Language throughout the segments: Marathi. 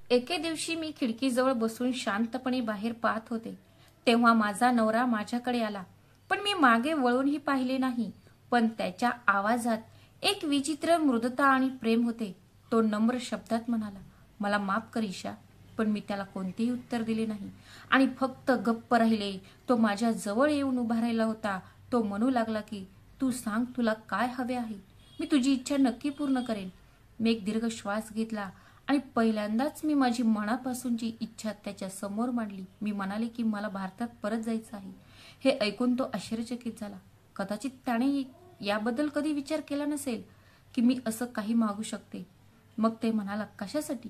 एके दिवशी मी खिडकीजवळ बसून शांतपणे बाहेर पाहत होते, तेव्हा माझा नवरा माझ्याकडे आला. पण मी मागे वळूनही पाहिले नाही. पण त्याच्या आवाजात एक विचित्र मृदुता आणि प्रेम होते. तो नम्र शब्दात म्हणाला, "मला माफ कर ईशा." पण मी त्याला कोणतेही उत्तर दिले नाही आणि फक्त गप्प राहिले. तो माझ्या जवळ येऊन उभा राहिला होता. तो म्हणू लागला की, "तू सांग, तुला काय हवे आहे? मी तुझी इच्छा नक्की पूर्ण करेन." मी एक दीर्घ श्वास घेतला आणि पहिल्यांदाच मी माझी मनापासूनची इच्छा त्याच्या समोर मांडली. मी म्हणाले की मला भारतात परत जायचं आहे. हे ऐकून तो आश्चर्यचकित झाला. कदाचित त्याने याबद्दल कधी विचार केला नसेल की मी असं काही मागू शकते. मग ते म्हणाला, "कशासाठी?"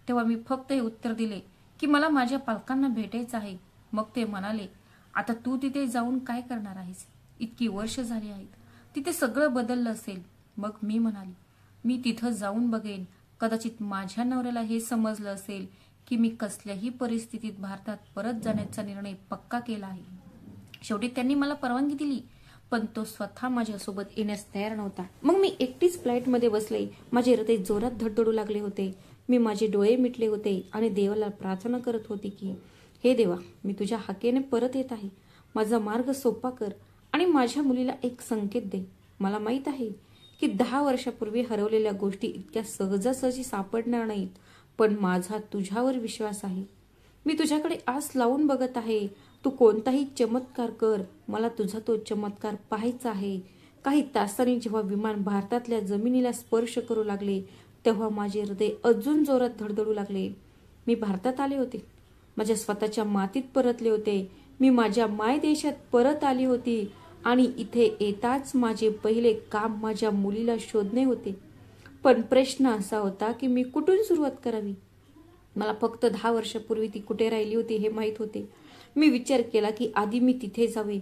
तेव्हा मी फक्त हे उत्तर दिले की मला माझ्या पालकांना भेटायचं आहे. मग ते म्हणाले, "आता तू तिथे जाऊन काय करणार आहेस? इतकी वर्ष झाली आहेत. तिथे सगळं बदललं असेल." मग मी म्हणाली, "मी तिथं जाऊन बघेन. कदाचित माझ्या नवऱ्याला हे समजलं असेल की मी कसल्याही परिस्थितीत भारतात परत जाण्याचा निर्णय पक्का केला आहे." शेवटी त्यांनी मला परवानगी दिली, पण तो स्वतः माझ्यासोबत येण्यास तयार नव्हता. मग मी एकटीच फ्लाईटमध्ये बसले. माझे हृदय जोरात धडधडू लागले होते. मी माझे डोळे मिटले होते आणि देवाला प्रार्थना करत होते की, "हे देवा, मी तुझ्या हाकेने परत येत आहे. माझा मार्ग सोपा कर आणि माझ्या मुलीला एक संकेत दे. मला माहीत आहे की 10 वर्षापूर्वी हरवलेल्या गोष्टी इतक्या सहजासहजी सापडणार नाहीत, पण माझा तुझ्यावर विश्वास आहे. मी तुझ्याकडे आस लावून बघत आहे. तू कोणताही चमत्कार कर. मला तुझा तो चमत्कार पाहायचा आहे." काही तासांनी जेव्हा विमान भारतातल्या जमिनीला स्पर्श करू लागले, तेव्हा माझे हृदय अजून जोरात धडधडू लागले. मी भारतात आले होते. माझ्या स्वतःच्या मातीत परतले होते. मी माझ्या मायदेशात परत आली होती आणि इथे येताच माझे पहिले काम माझ्या मुलीला शोधणे होते. पण प्रश्न असा होता की मी कुठून सुरुवात करावी? मला फक्त 10 वर्षापूर्वी ती कुठे राहिली होती हे माहीत होते. मी विचार केला की आधी मी तिथे जावे.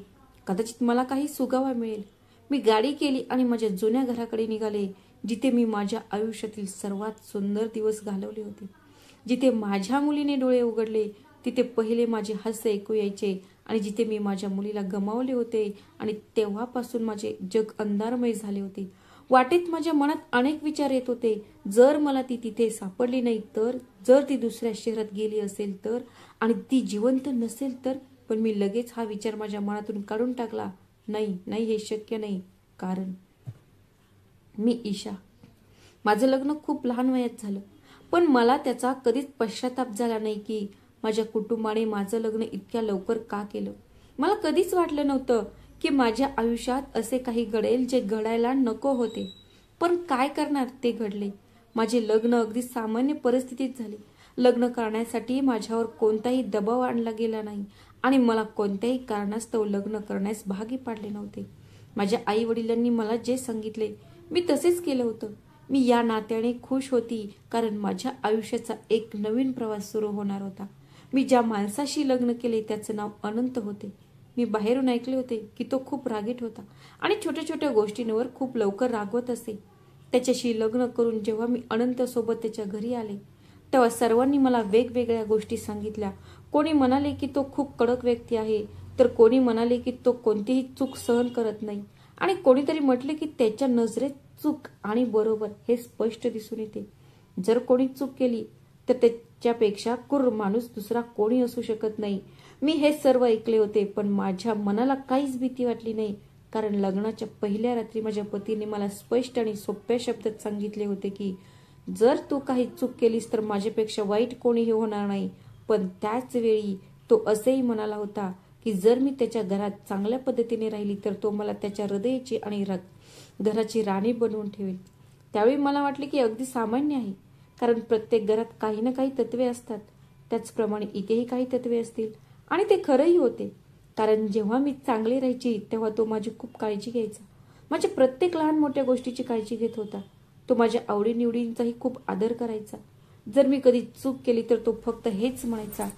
कदाचित मला काही सुगावा मिळेल. मी गाडी केली आणि माझ्या जुन्या घराकडे निघाले, जिथे मी माझ्या आयुष्यातील सर्वात सुंदर दिवस घालवले होते. जिथे माझ्या मुलीने डोळे उघडले, तिथे पहिले माझे हास्य ऐकू यायचे आणि जिथे मी माझ्या मुलीला गमावले होते आणि तेव्हापासून माझे जग अंधारमय झाले होते. वाटेत माझ्या मनात अनेक विचार येत होते. जर मला ती तिथे सापडली नाही तर, जर ती दुसऱ्या शहरात गेली असेल तर, आणि ती जिवंत नसेल तर. पण मी लगेच हा विचार माझ्या मनातून काढून टाकला. नाही नाही, हे शक्य नाही. कारण मी ईशा. माझं लग्न खूप लहान वयात झालं, पण मला त्याचा कधीच पश्चाताप झाला नाही की माझ्या कुटुंबाने माझं लग्न इतक्या लवकर का केलं. मला कधीच वाटलं नव्हतं की माझ्या आयुष्यात असे काही घडेल जे घडायला नको होते. पण काय करणार, ते घडले. माझे लग्न अगदी सामान्य परिस्थितीत झाले. लग्न करण्यासाठी माझ्यावर कोणताही दबाव आणला गेला नाही आणि मला कोणत्याही कारणास्तव लग्न करण्यास भागी पाडले नव्हते. माझ्या आई वडिलांनी मला जे सांगितले मी तसेच केलं होतं. मी या नात्याने खुश होती कारण माझ्या आयुष्याचा एक नवीन प्रवास सुरू होणार होता. मी ज्या माणसाशी लग्न केले त्याचं नाव अनंत होते. मी बाहेरून ऐकले होते की तो खूप रागीट होता आणि छोट्या छोट्या गोष्टींवर खूप लवकर रागवत असे. त्याच्याशी लग्न करून जेव्हा मी अनंत सोबत त्याच्या घरी आले, तेव्हा सर्वांनी मला वेगवेगळ्या गोष्टी सांगितल्या. कोणी म्हणाले की तो खूप कडक व्यक्ती आहे, तर कोणी म्हणाले की तो कोणतीही चूक सहन करत नाही आणि कोणीतरी म्हटले की त्याच्या नजरेत चूक आणि बरोबर हे स्पष्ट दिसून येते. जर कोणी चूक केली तर त्याच्यापेक्षा क्रूर माणूस दुसरा कोणी असू शकत नाही. मी हे सर्व ऐकले होते, पण माझ्या मनाला काहीच भीती वाटली नाही, कारण लग्नाच्या पहिल्या रात्री माझ्या पतीने मला स्पष्ट आणि सोप्या शब्दात सांगितले होते की जर तू काही चूक केलीस तर माझ्यापेक्षा वाईट कोणीही होणार नाही. पण त्याच वेळी तो असेही म्हणाला होता की जर मी त्याच्या घरात चांगल्या पद्धतीने राहिली तर तो मला त्याच्या हृदयाची आणि घराची राणी बनवून ठेवेल. त्यावेळी मला वाटले की अगदी सामान्य आहे, कारण प्रत्येक घरात काही ना काही तत्वे असतात. त्याचप्रमाणे इथेही काही तत्वे असतील आणि ते खरंही होते, कारण जेव्हा मी चांगली राहायची तेव्हा तो माझी खूप काळजी घ्यायचा. माझ्या प्रत्येक लहान मोठ्या गोष्टीची काळजी घेत होता. तो माझ्या आवडीनिवडींचाही खूप आदर करायचा. जर मी कधी चूक केली तर तो फक्त हेच म्हणायचा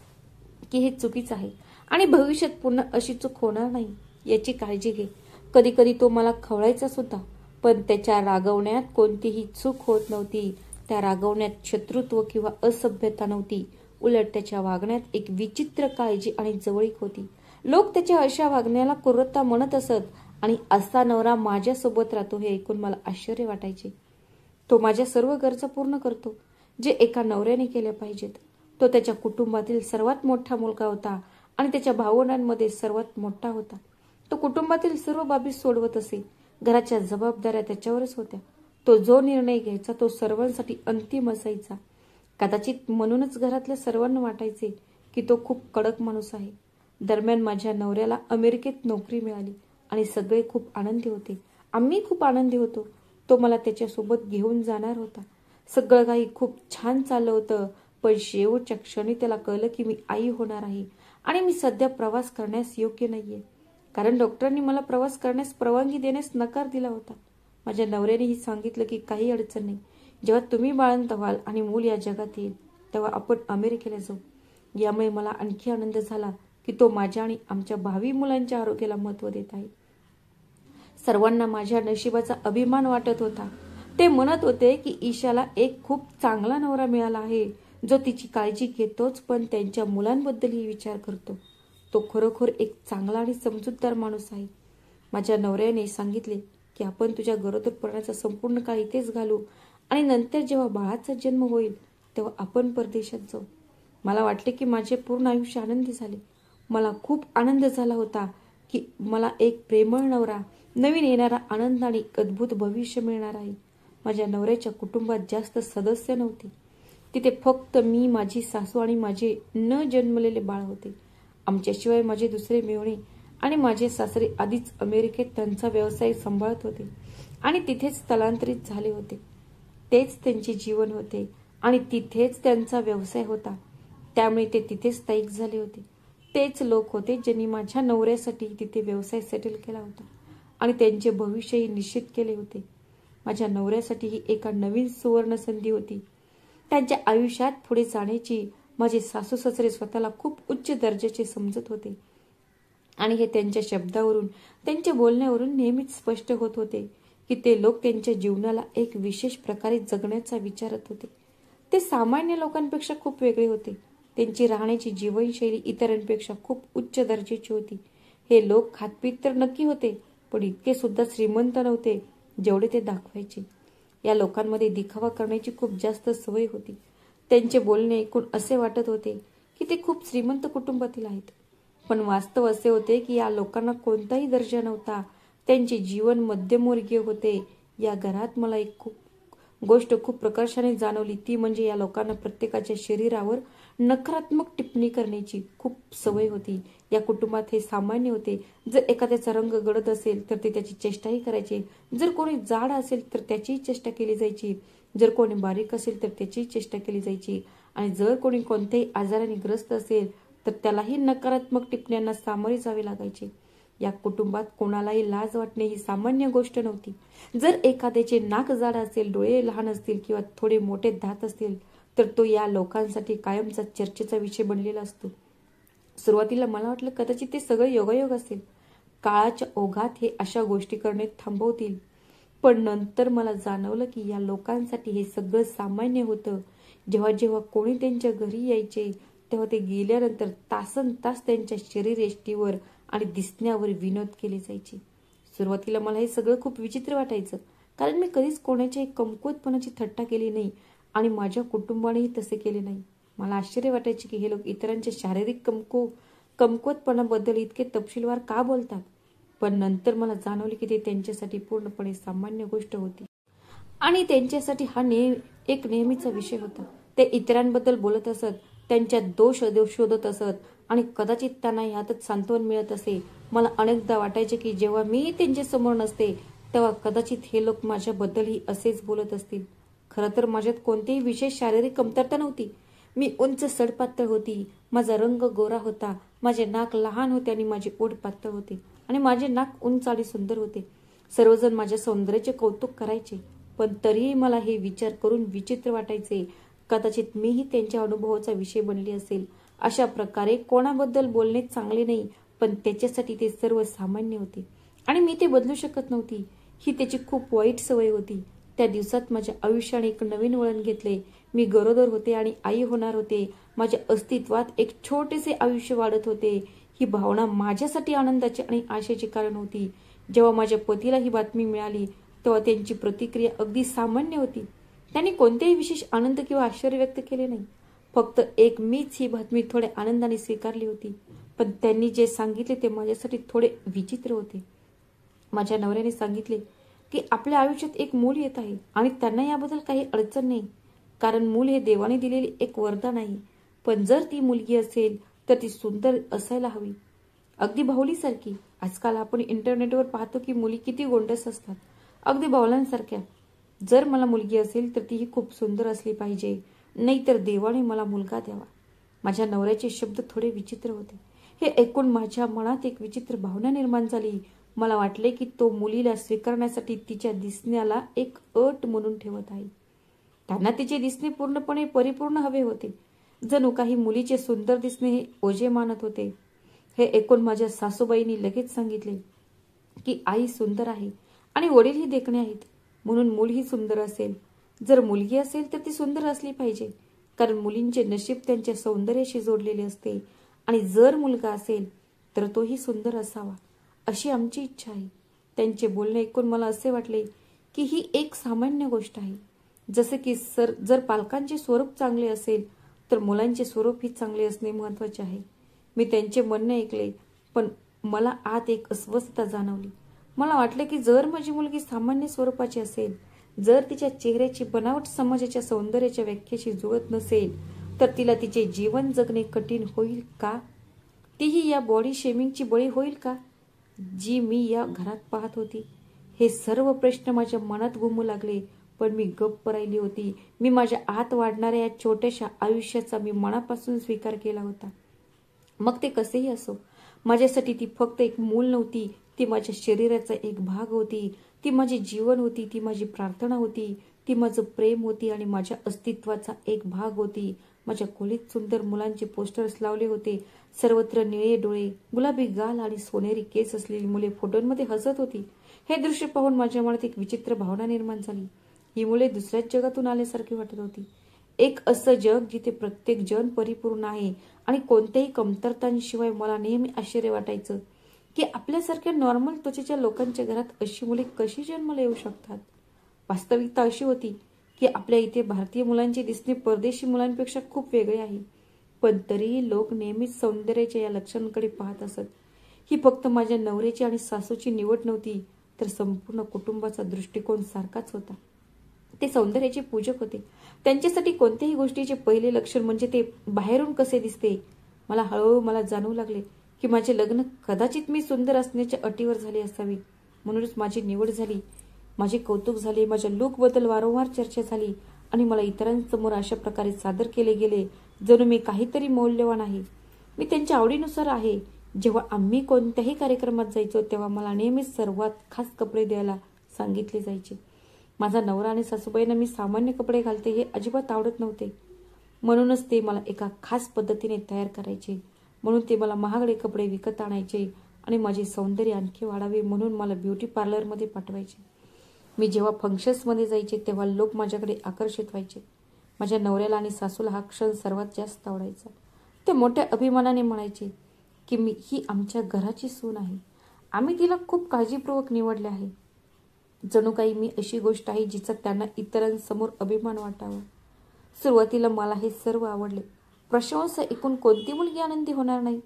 की हे चुकीचं आहे आणि भविष्यात पुन्हा अशी चूक होणार नाही याची काळजी घे. कधी कधी तो मला खवळायचा सुद्धा, पण त्याच्या रागवण्यात कोणतीही चूक होत नव्हती. त्या रागवण्यात शत्रुत्व किंवा असभ्यता नव्हती. उलट त्याच्या वागण्यात एक विचित्र काळजी आणि जवळीक होती. लोक त्याच्या अशा वागण्याला क्रूरता म्हणत असत आणि असा नवरा माझ्यासोबत राहतो हे ऐकून मला आश्चर्य वाटायचे. तो माझ्या सर्व गरजा पूर्ण करतो. जे एका नवऱ्याने केल्या पाहिजेत. तो त्याच्या कुटुंबातील सर्वात मोठा मुलगा होता आणि त्याच्या भावंडांमध्ये सर्वात मोठा होता. तो कुटुंबातील सर्व बाबी सोडवत असे. घराच्या जबाबदाऱ्या त्याच्यावरच होत्या. तो जो निर्णय घ्यायचा तो सर्वांसाठी अंतिम असायचा. कदाचित म्हणूनच घरातल्या सर्वांना वाटायचे की तो खूप कडक माणूस आहे. दरम्यान माझ्या नवऱ्याला अमेरिकेत नोकरी मिळाली आणि सगळे खूप आनंदी होते. आम्ही खूप आनंदी होतो. तो मला त्याच्यासोबत घेऊन जाणार होता. सगळं काही खूप छान चाललं होतं. पण शेवटच्या क्षणी त्याला कळलं की मी आई होणार आहे आणि मी सध्या प्रवास करण्यास योग्य नाहीये, कारण डॉक्टरांनी मला प्रवास करण्यास परवानगी देण्यास नकार दिला होता. माझ्या नवऱ्यानेही सांगितलं की काही अडचण नाही. जेव्हा तुम्ही बाळंत व्हाल आणि मूल या जगात येईल तेव्हा आपण अमेरिकेला जाऊ. यामुळे मला आणखी आनंद झाला की तो माझ्या आणि आमच्या भावी मुलांच्या आरोग्याला महत्त्व देत आहे. सर्वांना माझ्या नशिबाचा अभिमान वाटत होता. ते म्हणत होते की ईशाला एक खूप चांगला नवरा मिळाला आहे, जो तिची काळजी घेतोच पण त्यांच्या मुलांबद्दलही विचार करतो. तो खरोखर एक चांगला आणि समजूतदार माणूस आहे. माझ्या नवऱ्याने सांगितले की आपण तुझ्या गरोदरपणाचा संपूर्ण काळ इथेच घालू आणि नंतर जेव्हा बाळाचा जन्म होईल तेव्हा आपण परदेशात जाऊ. मला वाटले की माझे पूर्ण आयुष्य आनंदी झाले. मला खूप आनंद झाला होता की मला एक प्रेमळ नवरा, नवीन येणारा आनंद आणि अद्भुत भविष्य मिळणार आहे. माझ्या नवऱ्याच्या कुटुंबात जास्त सदस्य नव्हते. तिथे फक्त मी, माझी सासू आणि माझे न जन्मलेले बाळ होते. आमच्याशिवाय माझे दुसरे मेव्हणे आणि माझे सासरे आधीच अमेरिकेत त्यांचा व्यवसाय सांभाळत होते आणि तिथेच स्थलांतरित झाले होते. तेच त्यांचे जीवन होते आणि तिथेच त्यांचा व्यवसाय होता. त्यामुळे ते तिथेच स्थायिक झाले होते. तेच लोक होते ज्यांनी माझ्या नवऱ्यासाठी तिथे व्यवसाय सेटल केला होता आणि त्यांचे भविष्यही निश्चित केले होते. माझ्या नवऱ्यासाठी ही एका नवीन सुवर्ण संधी होती. त्यांच्या आयुष्यात पुढे जाण्याची. माझे सासू सासरे स्वतःला खूप उच्च दर्जाचे समजत होते आणि हे त्यांच्या शब्दावरून, त्यांच्या बोलण्यावरून नेहमीच स्पष्ट होत होते की ते लोक त्यांच्या जीवनाला एक विशेष प्रकारे जगण्याचा विचारत होते. ते सामान्य लोकांपेक्षा खूप वेगळे होते. त्यांची राहण्याची जीवनशैली इतरांपेक्षा खूप उच्च दर्जाची होती. हे लोक खातपीत तर नक्की होते, पण इतके सुद्धा श्रीमंत नव्हते जेवढे ते दाखवायचे. या लोकांमध्ये दिखावा करण्याची खूप जास्त सवय होती. त्यांचे बोलणे ऐकून असे वाटत होते की ते खूप श्रीमंत कुटुंबातील आहेत, पण वास्तव असे होते की या लोकांना कोणताही दर्जा नव्हता. त्यांचे जीवन मध्यमवर्गीय होते. या घरात मला एक गोष्ट खूप प्रकर्षाने जाणवली, ती म्हणजे या लोकांना प्रत्येकाच्या शरीरावर नकारात्मक टिप्पणी करण्याची खूप सवय होती. या कुटुंबात हे सामान्य होते. जर एखाद्याचा रंग गडद असेल तर ते त्याची चेष्टाही करायचे. जर कोणी जाड असेल तर त्याचीही चेष्टा केली जायची. जर कोणी बारीक असेल तर त्याचीही चेष्टा केली जायची. आणि जर कोणी कोणत्याही आजाराने ग्रस्त असेल तर त्यालाही नकारात्मक टिप्पण्यांना सामोरे जावे लागायचे. या कुटुंबात कोणालाही लाज वाटणे ही सामान्य गोष्ट नव्हती. जर एखाद्याचे नाक जाड असेल, डोळे लहान असतील किंवा थोडे मोठे दात असतील तर तो या लोकांसाठी कायमचा चर्चेचा विषय बनलेला असतो. सुरुवातीला मला वाटलं कदाचित ते सगळं योगायोग असेल. काळाच्या ओघात हे अशा गोष्टी करणे थांबवतील. पण नंतर मला जाणवलं की या लोकांसाठी हे सगळं सामान्य होतं. जेव्हा जेव्हा कोणी त्यांच्या घरी यायचे तेव्हा ते गेल्यानंतर तासनतास त्यांच्या शरीरयष्टीवर आणि दिसण्यावर विनोद केले जायचे. सुरुवातीला मला हे सगळं खूप विचित्र वाटायचं, कारण मी कधीच कोणाच्याही कमकुवतपणाची थट्टा केली नाही आणि माझ्या कुटुंबानेही तसे केले नाही. मला आश्चर्य वाटायचे की हे लोक इतरांच्या शारीरिक कमकुवतपणाबद्दल इतके तपशीलवार का बोलतात. पण नंतर मला जाणवले की ते त्यांच्यासाठी पूर्णपणे सामान्य गोष्ट होती आणि त्यांच्यासाठी हा एक नेहमीचा विषय होता. ते इतरांबद्दल बोलत असत, त्यांच्यात दोष शोधत असत आणि कदाचित त्यांना यातच सांत्वन मिळत असे. मला अनेकदा वाटायचे की जेव्हा मी त्यांच्या समोर नसते तेव्हा कदाचित हे लोक माझ्याबद्दलही असेच बोलत असतील. खरं तर माझ्यात कोणतीही विशेष शारीरिक कमतरता नव्हती. मी उंच सडपातळ होती, माझा रंग गोरा होता, माझे नाक लहान होते आणि माझे ओठ पातळ होते आणि माझे नाक उंच आणि सुंदर होते. सर्वजण माझ्या सौंदर्याचे कौतुक करायचे, पण तरीही मला हे विचार करून विचित्र वाटायचे. कदाचित मीही त्यांच्या अनुभवाचा विषय बनली असेल. अशा प्रकारे कोणाबद्दल बोलणे चांगले नाही, पण त्याच्यासाठी ते सर्व सामान्य होते आणि मी ते बदलू शकत नव्हती. ही त्याची खूप वाईट सवय होती. त्या दिवसात माझ्या आयुष्याने एक नवीन वळण घेतले. मी गरोदर होते आणि आई होणार होते. माझ्या अस्तित्वात एक छोटेसे आयुष्य वाढत होते. ही भावना माझ्यासाठी आनंदाची आणि आशेचे कारण होती. जेव्हा माझ्या पतीला ही बातमी मिळाली तेव्हा त्यांची प्रतिक्रिया अगदी सामान्य होती. त्यांनी कोणतेही विशेष आनंद किंवा आश्चर्य व्यक्त केले नाही. फक्त एक मीच ही बातमी थोड्या आनंदाने स्वीकारली होती. पण त्यांनी जे सांगितले ते माझ्यासाठी थोडे विचित्र होते. माझ्या नवऱ्याने सांगितले की आपल्या आयुष्यात एक मूल येत आहे आणि त्यांना याबद्दल काही अडचण नाही, कारण मूल हे देवाने दिलेले एक वरदान आहे. पण जर ती मुलगी असेल तर ती सुंदर असायला हवी, अगदी बाहुलीसारखी. आजकाल आपण इंटरनेटवर पाहतो की मुली किती गोंडस असतात, अगदी बाहुलांसारख्या. जर मला मुलगी असेल तर तीही खूप सुंदर असली पाहिजे, नाहीतर देवाने मला मुलगा द्यावा. माझ्या नवऱ्याचे शब्द थोडे विचित्र होते. हे ऐकून माझ्या मनात एक विचित्र भावना निर्माण झाली. मला वाटले की तो मुलीला स्वीकारण्यासाठी तिच्या दिसण्याला एक अट म्हणून ठेवत आहे. त्यांना तिचे दिसणे पूर्णपणे परिपूर्ण हवे होते. जणू काही मुलीचे सुंदर दिसणे हे ओझे मानत होते. हे ऐकून माझ्या सासूबाईंनी लगेच सांगितले की आई सुंदर आहे आणि वडीलही देखणे आहेत, म्हणून मूलही सुंदर असेल. जर मुलगी असेल तर ती सुंदर असली पाहिजे, कारण मुलींचे नशीब त्यांच्या सौंदर्याशी जोडलेले असते. आणि जर मुलगा असेल तर तोही सुंदर असावा, अशी आमची इच्छा आहे. त्यांचे बोलणे ऐकून मला असे वाटले की ही एक सामान्य गोष्ट आहे. जसे की जर पालकांचे स्वरूप चांगले असेल तर मुलांचे स्वरूपही चांगले असणे महत्वाचे आहे. मी त्यांचे म्हणणे ऐकले, पण मला आत एक अस्वस्थता जाणवली. मला वाटले की जर माझी मुलगी सामान्य स्वरूपाची असेल, जर तिच्या चेहऱ्याची बनावट समाजाच्या सौंदर्याच्या व्याख्येशी जुळत नसेल, तर तिला तिचे जीवन जगणे कठीण होईल का? तीही या बॉडी शेमिंगची बळी होईल का, जी मी या घरात पाहत होती? हे सर्व प्रश्न माझ्या मनात घुमू लागले, पण मी गप्प राहिली होती. मी माझ्या आत वाढणाऱ्या या छोट्याशा आयुष्याचा मी मनापासून स्वीकार केला होता. मग ते कसेही असो, माझ्यासाठी ती फक्त एक मूल नव्हती, ती माझ्या शरीराचा एक भाग होती. ती माझे जीवन होती, ती माझी प्रार्थना होती, ती माझं प्रेम होती आणि माझ्या अस्तित्वाचा एक भाग होती. माझ्या खोलीत सुंदर मुलांचे पोस्टर्स लावले होते. सर्वत्र निळे डोळे, गुलाबी गाल आणि सोनेरी केस असलेली मुले फोटोंमध्ये हसत होती. हे दृश्य पाहून माझ्या मनात एक विचित्र भावना निर्माण झाली. ही मुले दुसऱ्याच जगातून आल्यासारखी वाटत होती. एक असं जग जिथे प्रत्येक जण परिपूर्ण आहे आणि कोणत्याही कमतरतांशिवाय. मला नेहमी आश्चर्य वाटायचं की आपल्यासारख्या नॉर्मल त्वचेच्या लोकांच्या घरात अशी मुले कशी जन्माला येऊ शकतात. वास्तविकता अशी होती की आपल्या इथे भारतीय मुलांचे दिसणे परदेशी मुलांपेक्षा खूप वेगळे आहे. पण तरीही लोक नेहमीच सौंदर्याच्या या लक्षणांकडे पाहत असत. ही फक्त माझ्या नवऱ्याची आणि सासूची निवड नव्हती, तर संपूर्ण कुटुंबाचा दृष्टिकोन सारखाच होता. ते सौंदर्याचे पूजक होते. त्यांच्यासाठी कोणत्याही गोष्टीचे पहिले लक्षण म्हणजे ते बाहेरून कसे दिसते. मला जाणवू लागले की माझे लग्न कदाचित मी सुंदर असण्याच्या अटीवर झाले असावे, म्हणूनच माझी निवड झाली. माझे कौतुक झाले. माझ्या लुकबद्दल वारंवार चर्चा झाली आणि मला इतरांसमोर अशा प्रकारे सादर केले गेले जणू मी काहीतरी मौल्यवान आहे. मी त्यांच्या आवडीनुसार आहे. जेव्हा आम्ही कोणत्याही कार्यक्रमात जायचो तेव्हा मला नेहमीच सर्वात खास कपडे द्यायला सांगितले जायचे. माझा नवरा आणि सासूबाईंना मी सामान्य कपडे घालते हे अजिबात आवडत नव्हते, म्हणूनच ते मला एका खास पद्धतीने तयार करायचे. म्हणून ते मला महागडे कपडे विकत आणायचे आणि माझे सौंदर्य आणखी वाढावे म्हणून मला ब्युटी पार्लरमध्ये पाठवायचे. मी जेव्हा फंक्शन्समध्ये जायचे तेव्हा लोक माझ्याकडे आकर्षित व्हायचे. माझ्या नवऱ्याला आणि सासूला हा क्षण सर्वात जास्त आवडायचा. ते मोठ्या अभिमानाने म्हणायचे की ही आमच्या घराची सून आहे. आम्ही तिला खूप काळजीपूर्वक निवडले आहे. जणू काही मी अशी गोष्ट आहे जिचा त्यांना इतरांसमोर अभिमान वाटावा. सुरुवातीला मला हे सर्व आवडले. प्रशंसा ऐकून कोणती मुलगी आनंदी होणार नाही.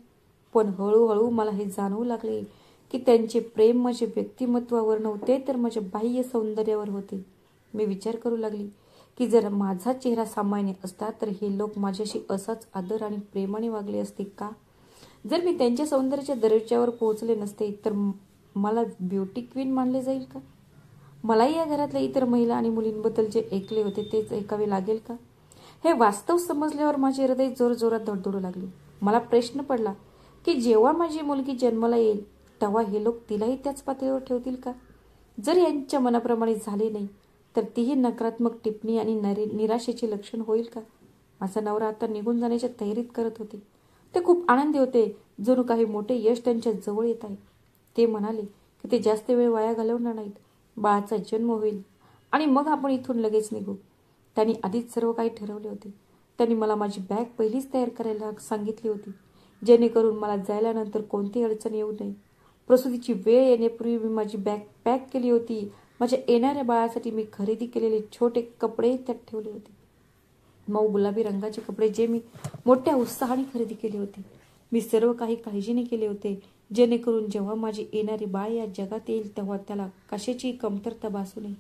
पण हळूहळू मला हे जाणवू लागले की त्यांचे प्रेम माझ्या व्यक्तिमत्वावर नव्हते तर माझ्या बाह्य सौंदर्यावर होते. मी विचार करू लागली की जर माझा चेहरा सामान्य असता तर हे लोक माझ्याशी असाच आदर आणि प्रेमाने वागले असते का? जर मी त्यांच्या सौंदर्याच्या दर्जावर पोहोचले नसते तर मला ब्युटी क्वीन मानले जाईल का? मलाही या घरातल्या इतर महिला आणि मुलींबद्दल जे ऐकले होते तेच ऐकावे लागेल का? हे वास्तव समजल्यावर माझे हृदय जोरजोरात धडधडू लागले. मला प्रश्न पडला की जेव्हा माझी मुलगी जन्माला येईल तेव्हा हे लोक तिलाही त्याच पातळीवर ठेवतील का? जर यांच्या मनाप्रमाणे झाले नाही तर तीही नकारात्मक टिप्पणी आणि निराशेचे लक्षण होईल का? माझा नवरा आता निघून जाण्याच्या तयारीत करत होते. ते खूप आनंदी होते, जणू काही मोठे यश त्यांच्या जवळ येत आहे. ते म्हणाले की ते जास्त वेळ वाया घालवणार नाहीत. बाळाचा जन्म होईल आणि मग आपण इथून लगेच निघू. त्यांनी आधीच सर्व काही ठरवले होते. त्यांनी मला माझी बॅग पहिलीच तयार करायला सांगितली होती, जेणेकरून मला जायल्यानंतर कोणतीही अडचण येऊ नये. प्रसूतीची वेळ येण्यापूर्वी मी माझी बॅग पॅक केली होती माझ्या येणाऱ्या बाळासाठी मी खरेदी केलेले छोटे कपडे त्यात ठेवले होते. मऊ गुलाबी रंगाचे कपडे जे मी मोठ्या उत्साहाने खरेदी केले होते. मी सर्व काही काळजीने केले होते, जेणेकरून जेव्हा माझे येणारे बाळ या जगात येईल तेव्हा त्याला कशाची कमतरता भासू नये.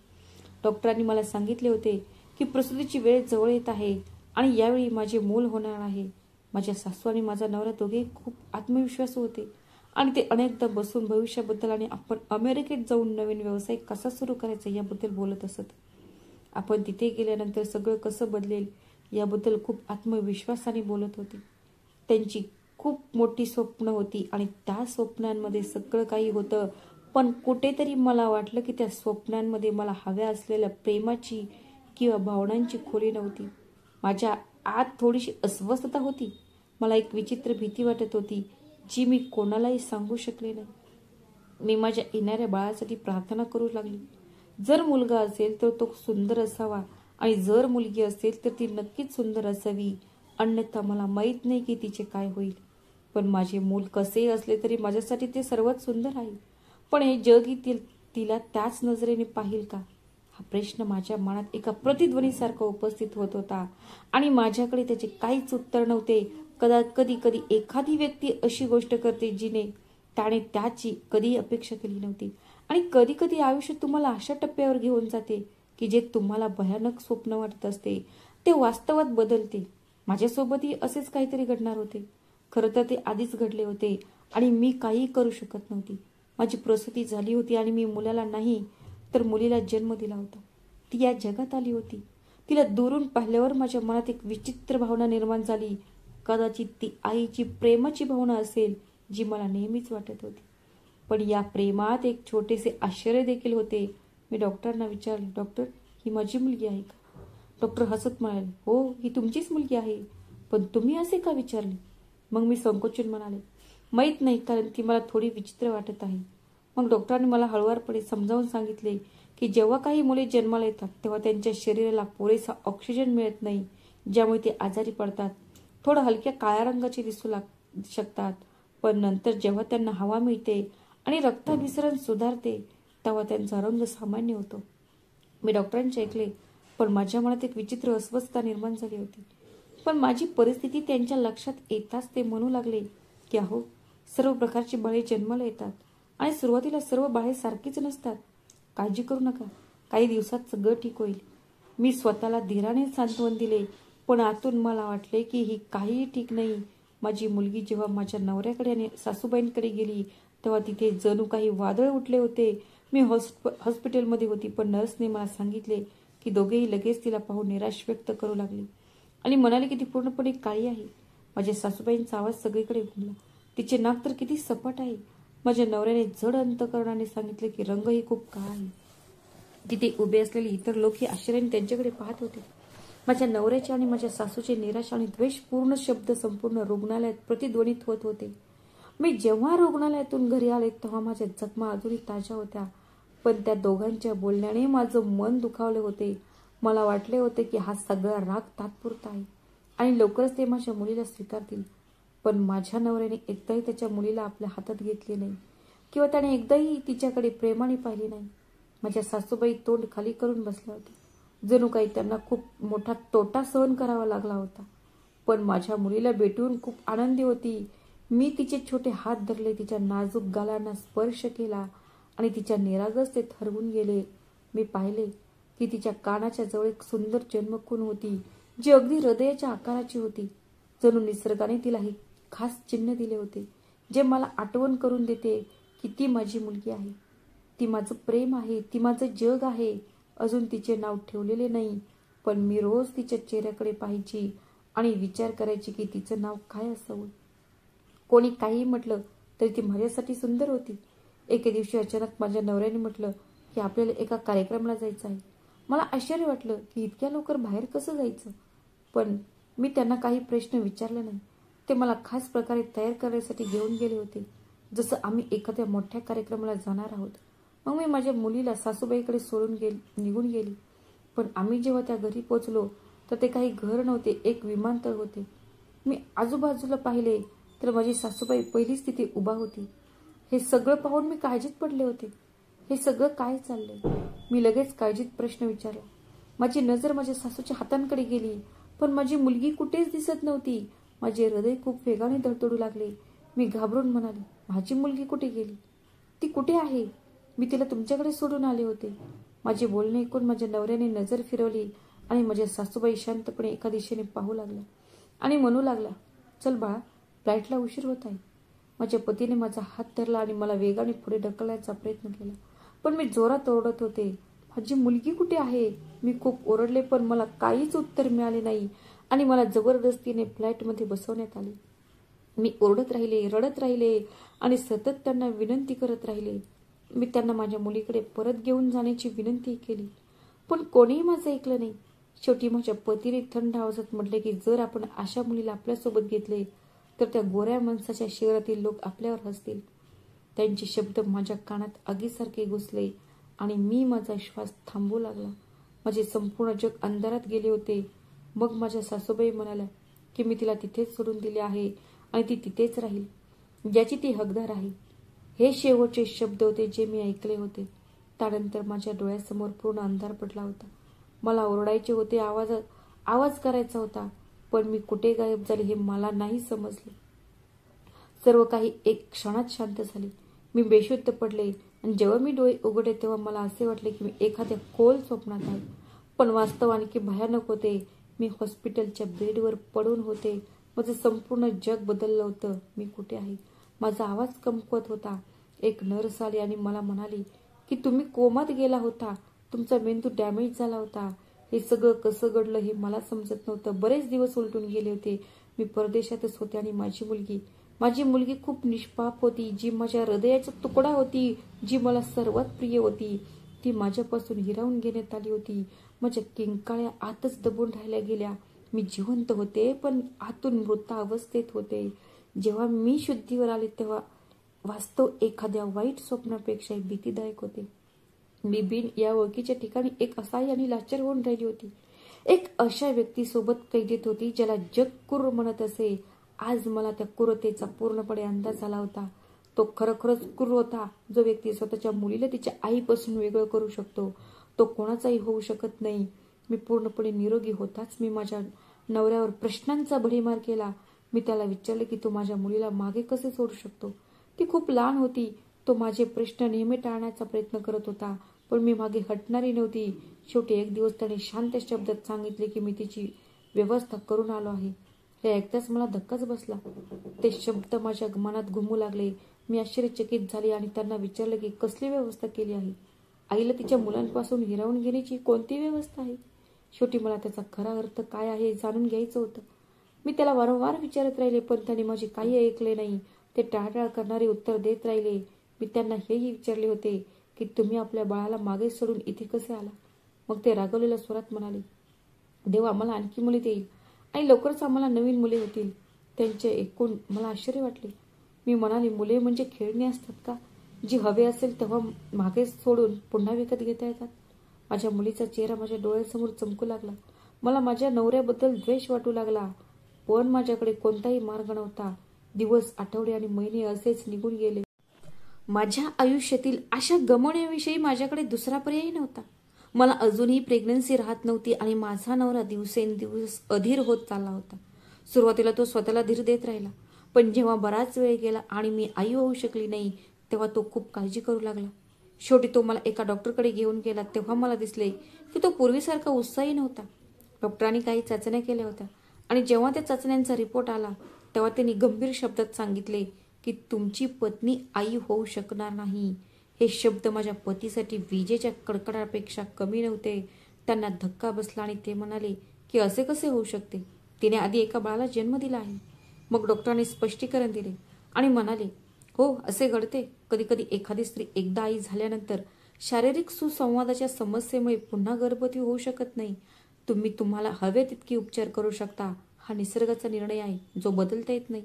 डॉक्टरांनी मला सांगितले होते की प्रसूतीची वेळ जवळ येत आहे आणि यावेळी माझे मूल होणार आहे. माझ्या सासू आणि माझा नवरा दोघे खूप आत्मविश्वासू होते आणि ते अनेकदा बसून भविष्याबद्दल आणि आपण अमेरिकेत जाऊन नवीन व्यवसाय कसा सुरू करायचा याबद्दल बोलत असत. आपण तिथे गेल्यानंतर सगळं कसं बदलेल याबद्दल खूप आत्मविश्वासाने बोलत होते. त्यांची खूप मोठी स्वप्न होती आणि त्या स्वप्नांमध्ये सगळं काही होतं, पण कुठेतरी मला वाटलं की त्या स्वप्नांमध्ये मला हव्या असलेल्या प्रेमाची किंवा भावनांची खोली नव्हती. माझ्या आत थोडीशी अस्वस्थता होती. मला एक विचित्र भीती वाटत होती जी मी कोणालाही सांगू शकले नाही. मी माझ्या येणाऱ्या बाळासाठी प्रार्थना करू लागली. जर मुलगा असेल तर तो सुंदर असावा आणि जर मुलगी असेल तर ती नक्कीच सुंदर असावी, अन्यथा मला माहीत नाही की तिचे काय होईल. पण माझे मूल कसेही असले तरी माझ्यासाठी ते सर्वात सुंदर आहे. पण हे जग तिला त्याच नजरेने पाहिल का? हा प्रश्न माझ्या मनात एका प्रतिध्वनीसारखा उपस्थित होत होता आणि माझ्याकडे त्याचे काहीच उत्तर नव्हते. कधी कधी एखादी व्यक्ती अशी गोष्ट करते जिने त्याने त्याची कधी अपेक्षा केली नव्हती आणि कधी कधी आयुष्य तुम्हाला अशा टप्प्यावर घेऊन जाते की जे तुम्हाला भयानक स्वप्न वाटत असते ते वास्तवात बदलते. माझ्यासोबतही असेच काहीतरी घडणार होते. खरं तर ते आधीच घडले होते आणि मी काही करू शकत नव्हती. माझी प्रसूती झाली होती आणि मी मुलाला नाही तर मुलीला जन्म दिला होता. ती या जगात आली होती. तिला दुरून पाहिल्यावर माझ्या मनात एक विचित्र भावना निर्माण झाली. कदाचित ती आईची प्रेमाची भावना असेल जी मला नेहमीच वाटत होती. पण या प्रेमात एक छोटेसे आश्चर्य देखील होते. मी डॉक्टरांना विचारले, डॉक्टर, ही माझी मुलगी आहे का? डॉक्टर हसत म्हणाले, हो, ही तुमचीच मुलगी आहे. पण तुम्ही असे का विचारले? मग मी संकोचून म्हणाले, माहीत नाही, कारण ती मला थोडी विचित्र वाटत आहे. मग डॉक्टरांनी मला हळुवारपणे समजावून सांगितले की जेव्हा काही मुले जन्माला येतात तेव्हा त्यांच्या शरीराला पुरेसा ऑक्सिजन मिळत नाही, ज्यामुळे ते आजारी पडतात. थोडं हलक्या काळ्या रंगाचे दिसू शकतात, पण नंतर जेव्हा त्यांना हवा मिळते आणि रक्ताभिसरण सुधारते तेव्हा त्यांचा रंग सामान्य होतो. मी डॉक्टरांचे ऐकले, पण माझ्या मनात एक विचित्र अस्वस्थता निर्माण झाली होती. पण माझी परिस्थिती त्यांच्या लक्षात येताच ते म्हणू लागले की अहो, सर्व प्रकारची बाळे जन्माला येतात आणि सुरुवातीला सर्व बाळे सारखीच नसतात. काळजी करू नका, काही दिवसात सगळं ठीक होईल. मी स्वतःला धीराने सांत्वन दिले, पण आतून मला वाटले की ही काहीही ठीक नाही. माझी मुलगी जेव्हा माझ्या नवऱ्याकडे आणि सासूबाईंकडे गेली तेव्हा तिथे जणू काही वादळ उठले होते. मी हॉस्पिटलमध्ये होती, पण नर्सने मला सांगितले की दोघेही लगेच तिला पाहून निराश व्यक्त करू लागले आणि म्हणाले की ती पूर्णपणे काळी आहे. माझ्या सासूबाईंचा आवाज सगळीकडे घुमला, तिचे नाक तर किती सपाट आहे. माझ्या नवऱ्याने जड अंतकरणाने सांगितले की रंगही खूप काळा आहे. तिथे उभे असलेले इतर लोकही आश्चर्याने त्यांच्याकडे पाहत होते. माझ्या नवऱ्याचे आणि माझ्या सासूचे निराश आणि द्वेषपूर्ण शब्द संपूर्ण रुग्णालयात प्रतिध्वनित होत होते. मी जेव्हा रुग्णालयातून घरी आले तेव्हा माझ्या जखमा अजूनही ताज्या होत्या, पण त्या दोघांच्या बोलण्याने माझं मन दुखावले होते. मला वाटले होते की हा सगळा राग तात्पुरता आहे आणि लवकरच ते माझ्या मुलीला स्वीकारतील. पण माझ्या नवऱ्याने एकदाही त्याच्या मुलीला आपल्या हातात घेतले नाही किंवा त्याने एकदाही तिच्याकडे प्रेमाने पाहिले नाही. माझ्या सासूबाई तोंड खाली करून बसल्या होत्या, जणू काही त्यांना खूप मोठा तोटा सहन करावा लागला होता. पण माझ्या मुलीला भेटून खूप आनंदी होती. मी तिचे छोटे हात धरले, तिच्या नाजूक गालांना स्पर्श केला आणि तिच्या निरागसतेत हरवून गेले. मी पाहिले की तिच्या कानाच्या जवळ एक सुंदर जन्मकून होती जी अगदी हृदयाच्या आकाराची होती. जणू निसर्गाने तिला हे खास चिन्ह दिले होते जे मला आठवण करून देते की ती माझी मुलगी आहे, ती माझं प्रेम आहे, ती माझं जग आहे. अजून तिचे नाव ठेवलेले नाही, पण मी रोज तिच्या चेहऱ्याकडे पाहायची आणि विचार करायची की तिचं नाव काय असावं. कोणी काहीही म्हटलं तरी ती माझ्यासाठी सुंदर होती. एके दिवशी अचानक माझ्या नवऱ्याने म्हटलं की आपल्याला एका कार्यक्रमाला जायचं आहे. मला आश्चर्य वाटलं की इतक्या लवकर बाहेर कसं जायचं, पण मी त्यांना काही प्रश्न विचारले नाही. ते मला खास प्रकारे तयार करण्यासाठी घेऊन गेले होते, जसं आम्ही एखाद्या मोठ्या कार्यक्रमाला जाणार आहोत. मग मी माझ्या मुलीला सासूबाईकडे सोडून निघून गेली. पण आम्ही जेव्हा त्या घरी पोचलो तर ते काही घर नव्हते, एक विमानतळ होते. मी आजूबाजूला पाहिले तर माझी सासूबाई पहिलीच तिथे उभा होती. हे सगळं पाहून मी काळजीत पडले होते. हे सगळं काय चाललंय? मी लगेच काळजीत प्रश्न विचारला. माझी नजर माझ्या सासूच्या हातांकडे गेली, पण माझी मुलगी कुठेच दिसत नव्हती. माझे हृदय खूप वेगाने धडधडू लागले. मी घाबरून म्हणाले, माझी मुलगी कुठे गेली? ती कुठे आहे? मी तिला तुमच्याकडे सोडून आले होते. माझे बोलणे ऐकून माझ्या नवऱ्याने नजर फिरवली आणि माझ्या सासूबाई शांतपणे एका दिशेने पाहू लागला आणि म्हणू लागला, चल बाळा, फ्लाईटला उशीर होत आहे. माझ्या पतीने माझा हात धरला आणि मला वेगाने पुढे ढकलण्याचा प्रयत्न केला, पण मी जोरात ओरडत होते, माझी मुलगी कुठे आहे? मी खूप ओरडले, पण मला काहीच उत्तर मिळाले नाही आणि मला जबरदस्तीने फ्लाईटमध्ये बसवण्यात आले. मी ओरडत राहिले, रडत राहिले आणि सतत त्यांना विनंती करत राहिले. मी त्यांना माझ्या मुलीकडे परत घेऊन जाण्याची विनंती केली, पण कोणीही माझं ऐकलं नाही. शेवटी माझ्या पतीने थंड आवाजात म्हटले की जर आपण अशा मुलीला आपल्यासोबत घेतले तर त्या गोऱ्या माणसाच्या शहरातील लोक आपल्यावर हसतील. त्यांचे शब्द माझ्या कानात आगीसारखे घुसले आणि मी माझा श्वास थांबवू लागला. माझे संपूर्ण जग अंधारात गेले होते. मग माझ्या सासूबाई म्हणाल्या की मी तिला तिथेच सोडून दिले आहे आणि ती तिथेच राहील, ज्याची ती हकदार आहे. हे शेवटचे शब्द होते जे मी ऐकले होते. त्यानंतर माझ्या डोळ्यासमोर पूर्ण अंधार पडला होता. मला ओरडायचे होते, आवाज करायचा होता, पण मी कुठे गायब झाले हे मला नाही समजले. सर्व काही एक क्षणात शांत झाले. मी बेशुद्ध पडले आणि जेव्हा मी डोळे उघडले तेव्हा मला असे वाटले की मी एखाद्या खोल स्वप्नात आहे. पण वास्तव आणखी भयानक होते. मी हॉस्पिटलच्या बेडवर पडून होते. माझं संपूर्ण जग बदललं होतं. मी कुठे आहे? माझा आवाज कमकुवत होता. एक नर्स आली आणि मला म्हणाली की तुम्ही कोमात गेला होता, तुमचा मेंदू डॅमेज झाला होता. हे सगळं कसं घडलं हे मला समजत नव्हतं. बरेच दिवस उलटून गेले होते. मी परदेशातच होते आणि माझी मुलगी खूप निष्पाप होती, जी माझ्या हृदयाचा तुकडा होती, जी मला सर्वात प्रिय होती. ती माझ्यापासून हिरावून घेण्यात आली होती. माझ्या किंकाळ्या आतच दबून राहिल्या गेल्या. मी जिवंत होते, पण आतून मृतावस्थेत होते. जेव्हा मी शुद्धीवर आले तेव्हा वास्तव एखाद्या वाईट स्वप्नापेक्षा भीतीदायक होते. मी बिन या ओळखीच्या ठिकाणी एक असहाय्य आणि लाचार होऊन राहिली होती. एक अशा व्यक्तीसोबत कैदेत होती ज्याला जग क्रूर म्हणत असे. आज मला त्या क्रूरतेचा पूर्णपणे अंदाज आला होता. तो खरोखरच क्रूर होता. जो व्यक्ती स्वतःच्या मुलीला तिच्या आईपासून वेगळं करू शकतो तो कोणाचाही होऊ शकत नाही. मी पूर्णपणे निरोगी होताच मी माझ्या नवऱ्यावर प्रश्नांचा भडीमार केला. मी त्याला विचारले की तो माझ्या मुलीला मागे कसे सोडू शकतो. ती खूप लहान होती. तो माझे प्रश्न नेहमी टाळण्याचा प्रयत्न करत होता, पण मी मागे हटणारी नव्हती. शेवटी एक दिवस त्याने शांत शब्दात सांगितले की मी तिची व्यवस्था करून आलो आहे. हे ऐकताच मला धक्काच बसला. ते शब्द माझ्या मनात घुमू लागले. मी आश्चर्यचकित झाले आणि त्यांना विचारले की कसली व्यवस्था केली आहे. आईला तिच्या मुलांपासून हिरावून घेण्याची कोणती व्यवस्था आहे? शेवटी मला त्याचा खरा अर्थ काय आहे हे जाणून घ्यायचं होतं. मी त्याला वारंवार विचारत राहिले, पण त्याने माझे काही ऐकले नाही. ते टाळटाळ करणारे उत्तर देत राहिले. मी त्यांना हेही विचारले होते की तुम्ही आपल्या बाळाला मागे सोडून इथे कसे आला? मग ते रागवलेल्या स्वरात म्हणाले, देव आम्हाला आणखी मुले देईल आणि लवकरच आम्हाला नवीन मुले होतील. त्यांचे ऐकून मला आश्चर्य वाटले. मी म्हणाले, मुले म्हणजे खेळणी असतात का, जी हवे असेल तेव्हा मागे सोडून पुन्हा विकत घेता येतात? माझ्या मुलीचा चेहरा माझ्या डोळ्यासमोर चमकू लागला. मला माझ्या नवऱ्याबद्दल द्वेष वाटू लागला, पण माझ्याकडे कोणताही मार्ग नव्हता. दिवस, आठवडे आणि महिने असेच निघून गेले. माझ्या आयुष्यातील अशा गमवण्याविषयी माझ्याकडे दुसरा पर्याय नव्हता. मला अजूनही प्रेग्नन्सी राहत नव्हती आणि माझा नवरा दिवसेंदिवस अधीर होत चालला होता. सुरुवातीला तो स्वतःला धीर देत राहिला, पण जेव्हा बराच वेळ गेला आणि मी आई होऊ शकली नाही तेव्हा तो खूप काळजी करू लागला. शेवटी तो मला एका डॉक्टरकडे घेऊन गेला. तेव्हा मला दिसले की तो पूर्वीसारखा उत्साही नव्हता. डॉक्टरांनी काही चाचण्या केल्या होत्या आणि जेव्हा त्या चाचण्यांचा रिपोर्ट आला तेव्हा त्यांनी गंभीर शब्दात सांगितले की तुमची पत्नी आई होऊ शकणार नाही. हे शब्द माझ्या पतीसाठी विजेच्या कडकडापेक्षा कमी नव्हते. त्यांना धक्का बसला आणि ते म्हणाले की असे कसे होऊ शकते, तिने आधी एका बाळाला जन्म दिला आहे. मग डॉक्टरांनी स्पष्टीकरण दिले आणि म्हणाले, हो असे घडते. कधी कधी एखादी स्त्री एकदा आई झाल्यानंतर शारीरिक सुसंवादाच्या समस्येमुळे पुन्हा गर्भवती होऊ शकत नाही. तुम्ही तुम्हाला हवे तितके उपचार करू शकता. हा निसर्गाचा निर्णय आहे जो बदलता येत नाही.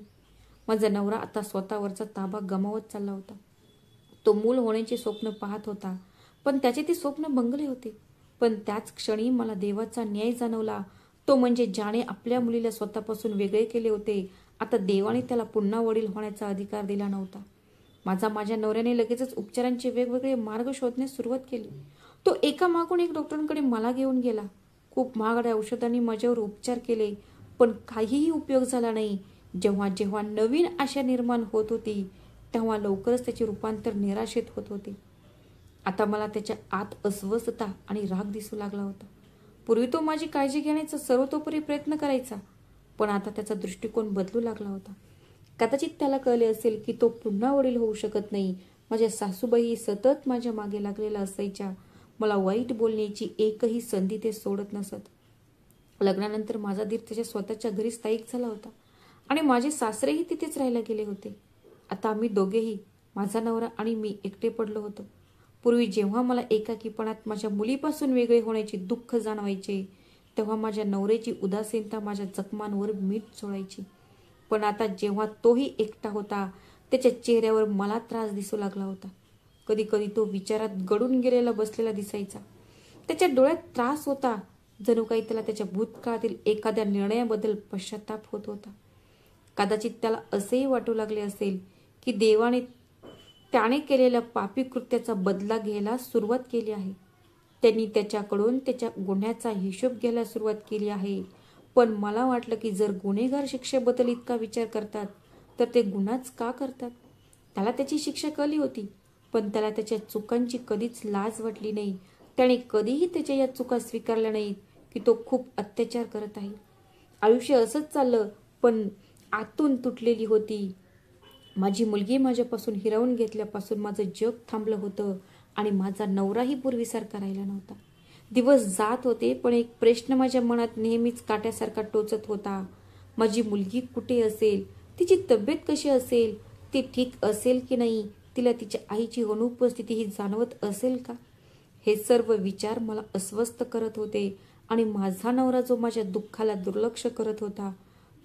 माझा नवरा आता स्वतःवरचा ताबा गमावत चालला होता. तो मूल होण्याचे स्वप्न पाहत होता, पण त्याचे ते स्वप्न बंगले होते. पण त्याच क्षणी मला देवाचा न्याय जाणवला. तो म्हणजे ज्याने आपल्या मुलीला स्वतःपासून वेगळे केले होते, आता देवाने त्याला पुन्हा वडील होण्याचा अधिकार दिला नव्हता. माझ्या नवऱ्याने लगेचच उपचारांचे वेगवेगळे मार्ग शोधण्यास सुरुवात केली. तो एका मागून एक डॉक्टरांकडे मला घेऊन गेला. खूप महागड्या औषधांनी माझ्यावर उपचार केले, पण काहीही उपयोग झाला नाही. जेव्हा जेव्हा नवीन आशा निर्माण होत होती, तेव्हा लवकरच त्याचे रूपांतर निराशेत होत होते. आता मला त्याच्या आत अस्वस्थता आणि राग दिसू लागला होता. पूर्वी तो माझी काळजी घेण्याचा सर्वतोपरी प्रयत्न करायचा, पण आता त्याचा दृष्टिकोन बदलू लागला होता. कदाचित त्याला कळले असेल की तो पुन्हा वडील होऊ शकत नाही. माझ्या सासूबाई सतत माझ्या मागे लागलेल्या असायच्या. मला वाईट बोलण्याची एकही संधी ते सोडत नसत. लग्नानंतर माझा दीर त्याच्या स्वतःच्या घरी स्थायिक झाला होता आणि माझे सासरेही तिथेच राहायला गेले होते. आता आम्ही दोघेही, माझा नवरा आणि मी, एकटे पडलो होतो. पूर्वी जेव्हा मला एकाकीपणात माझ्या मुलीपासून वेगळे होण्याचे दुःख जाणवायचे, तेव्हा माझ्या नवऱ्याची उदासीनता माझ्या जखमांवर मीठ चोळायची. पण आता जेव्हा तोही एकटा होता, त्याच्या चेहऱ्यावर मला त्रास दिसू लागला होता. कधी कधी तो विचारात गडून गेलेला बसलेला दिसायचा. त्याच्या डोळ्यात त्रास होता, जणू काही त्याला त्याच्या भूतकाळातील एखाद्या निर्णयाबद्दल पश्चाताप होत होता. कदाचित त्याला असेही वाटू लागले असेल की देवाने त्याने केलेल्या पापी कृत्याचा बदला घ्यायला सुरुवात केली आहे. त्यांनी त्याच्याकडून त्याच्या गुन्ह्याचा हिशोब घ्यायला सुरुवात केली आहे. पण मला वाटलं की जर गुन्हेगार शिक्षेबद्दल इतका विचार करतात, तर ते गुन्हाच का करतात? त्याला त्याची शिक्षा कळली होती, पण त्याला त्याच्या चुकांची कधीच लाज वाटली नाही. त्याने कधीही त्याच्या या चुका स्वीकारल्या नाहीत की तो खूप अत्याचार करत आहे. आयुष्य असंच चाललं, पण आतून तुटलेली होती. माझी मुलगी माझ्यापासून हिरावून घेतल्यापासून माझं जग थांबलं होतं आणि माझा नवराही पूर्वीसारखा राहिला नव्हता. दिवस जात होते, पण एक प्रश्न माझ्या मनात नेहमीच काट्यासारखा टोचत होता. माझी मुलगी कुठे असेल? तिची तब्येत कशी असेल? ती ठीक असेल की नाही? तिला तिच्या आईची अनुपस्थितीही जाणवत असेल का? हे सर्व विचार मला अस्वस्थ करत होते आणि माझा नवरा जो माझ्या दुःखाला दुर्लक्ष करत होता,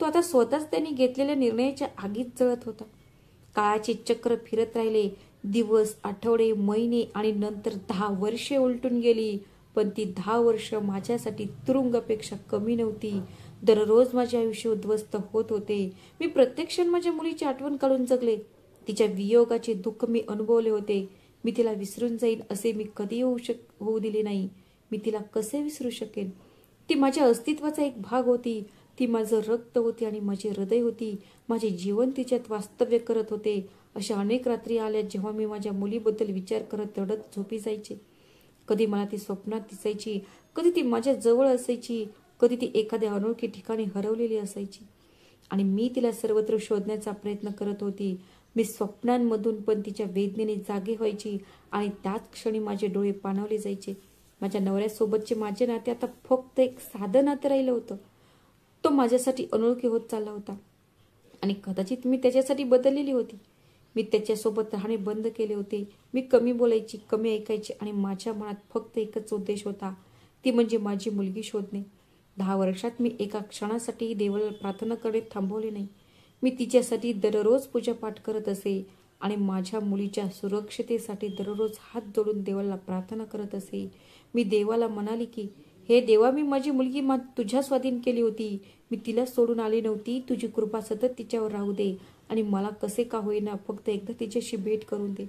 तो आता स्वतःच त्यांनी घेतलेल्या निर्णयाच्या आगीत जळत होता. काळाचे चक्र फिरत राहिले. दिवस, आठवडे, महिने आणि नंतर 10 वर्षे उलटून गेली. पण ती 10 वर्ष माझ्यासाठी तुरुंगापेक्षा कमी नव्हती. दररोज माझे आयुष्य उद्ध्वस्त होत होते. मी प्रत्येक क्षण माझ्या मुलीची आठवण काढून जगले. तिच्या वियोगाचे दुःख मी अनुभवले होते. मी तिला विसरून जाईन असे मी कधी होऊ दिले नाही. मी तिला कसे विसरू शकेन? ती माझ्या अस्तित्वाचा एक भाग होती. ती माझं रक्त होती आणि माझे हृदय होती. माझे जीवन तिच्यात वास्तव्य करत होते. अशा अनेक रात्री आल्या जेव्हा मी माझ्या मुलीबद्दल विचार करत रडत झोपी जायचे. कधी मला ती स्वप्नात दिसायची, कधी ती माझ्या जवळ असायची, कधी ती एखाद्या अनोळखी ठिकाणी हरवलेली असायची आणि मी तिला सर्वत्र शोधण्याचा प्रयत्न करत होती. मी स्वप्नांमधून पण तिच्या वेदनेने जागे व्हायची आणि त्याच क्षणी माझे डोळे पाणावले जायचे. माझ्या नवऱ्यासोबतचे माझे नाते आता फक्त एक साधं नातं राहिलं होतं. तो माझ्यासाठी अनोळखी होत चालला होता आणि कदाचित मी त्याच्यासाठी बदललेली होती. मी त्याच्यासोबत राहणे बंद केले होते. मी कमी बोलायची, कमी ऐकायची आणि माझ्या मनात फक्त एकच उद्देश होता, ती म्हणजे माझी मुलगी शोधणे. 10 वर्षात मी एका क्षणासाठीही देवाला प्रार्थना करणे थांबवले नाही. मी तिच्यासाठी दररोज पूजापाठ करत असे आणि माझ्या मुलीच्या सुरक्षितेसाठी दररोज हात जोडून देवाला प्रार्थना करत असे. मी देवाला म्हणाली की, हे देवा, मी माझी मुलगी तुझ्या स्वाधीन केली होती. मी तिला सोडून आली नव्हती. तुझी कृपा सतत तिच्यावर राहू दे आणि मला कसे का होईना फक्त एकदा तिच्याशी भेट करून दे.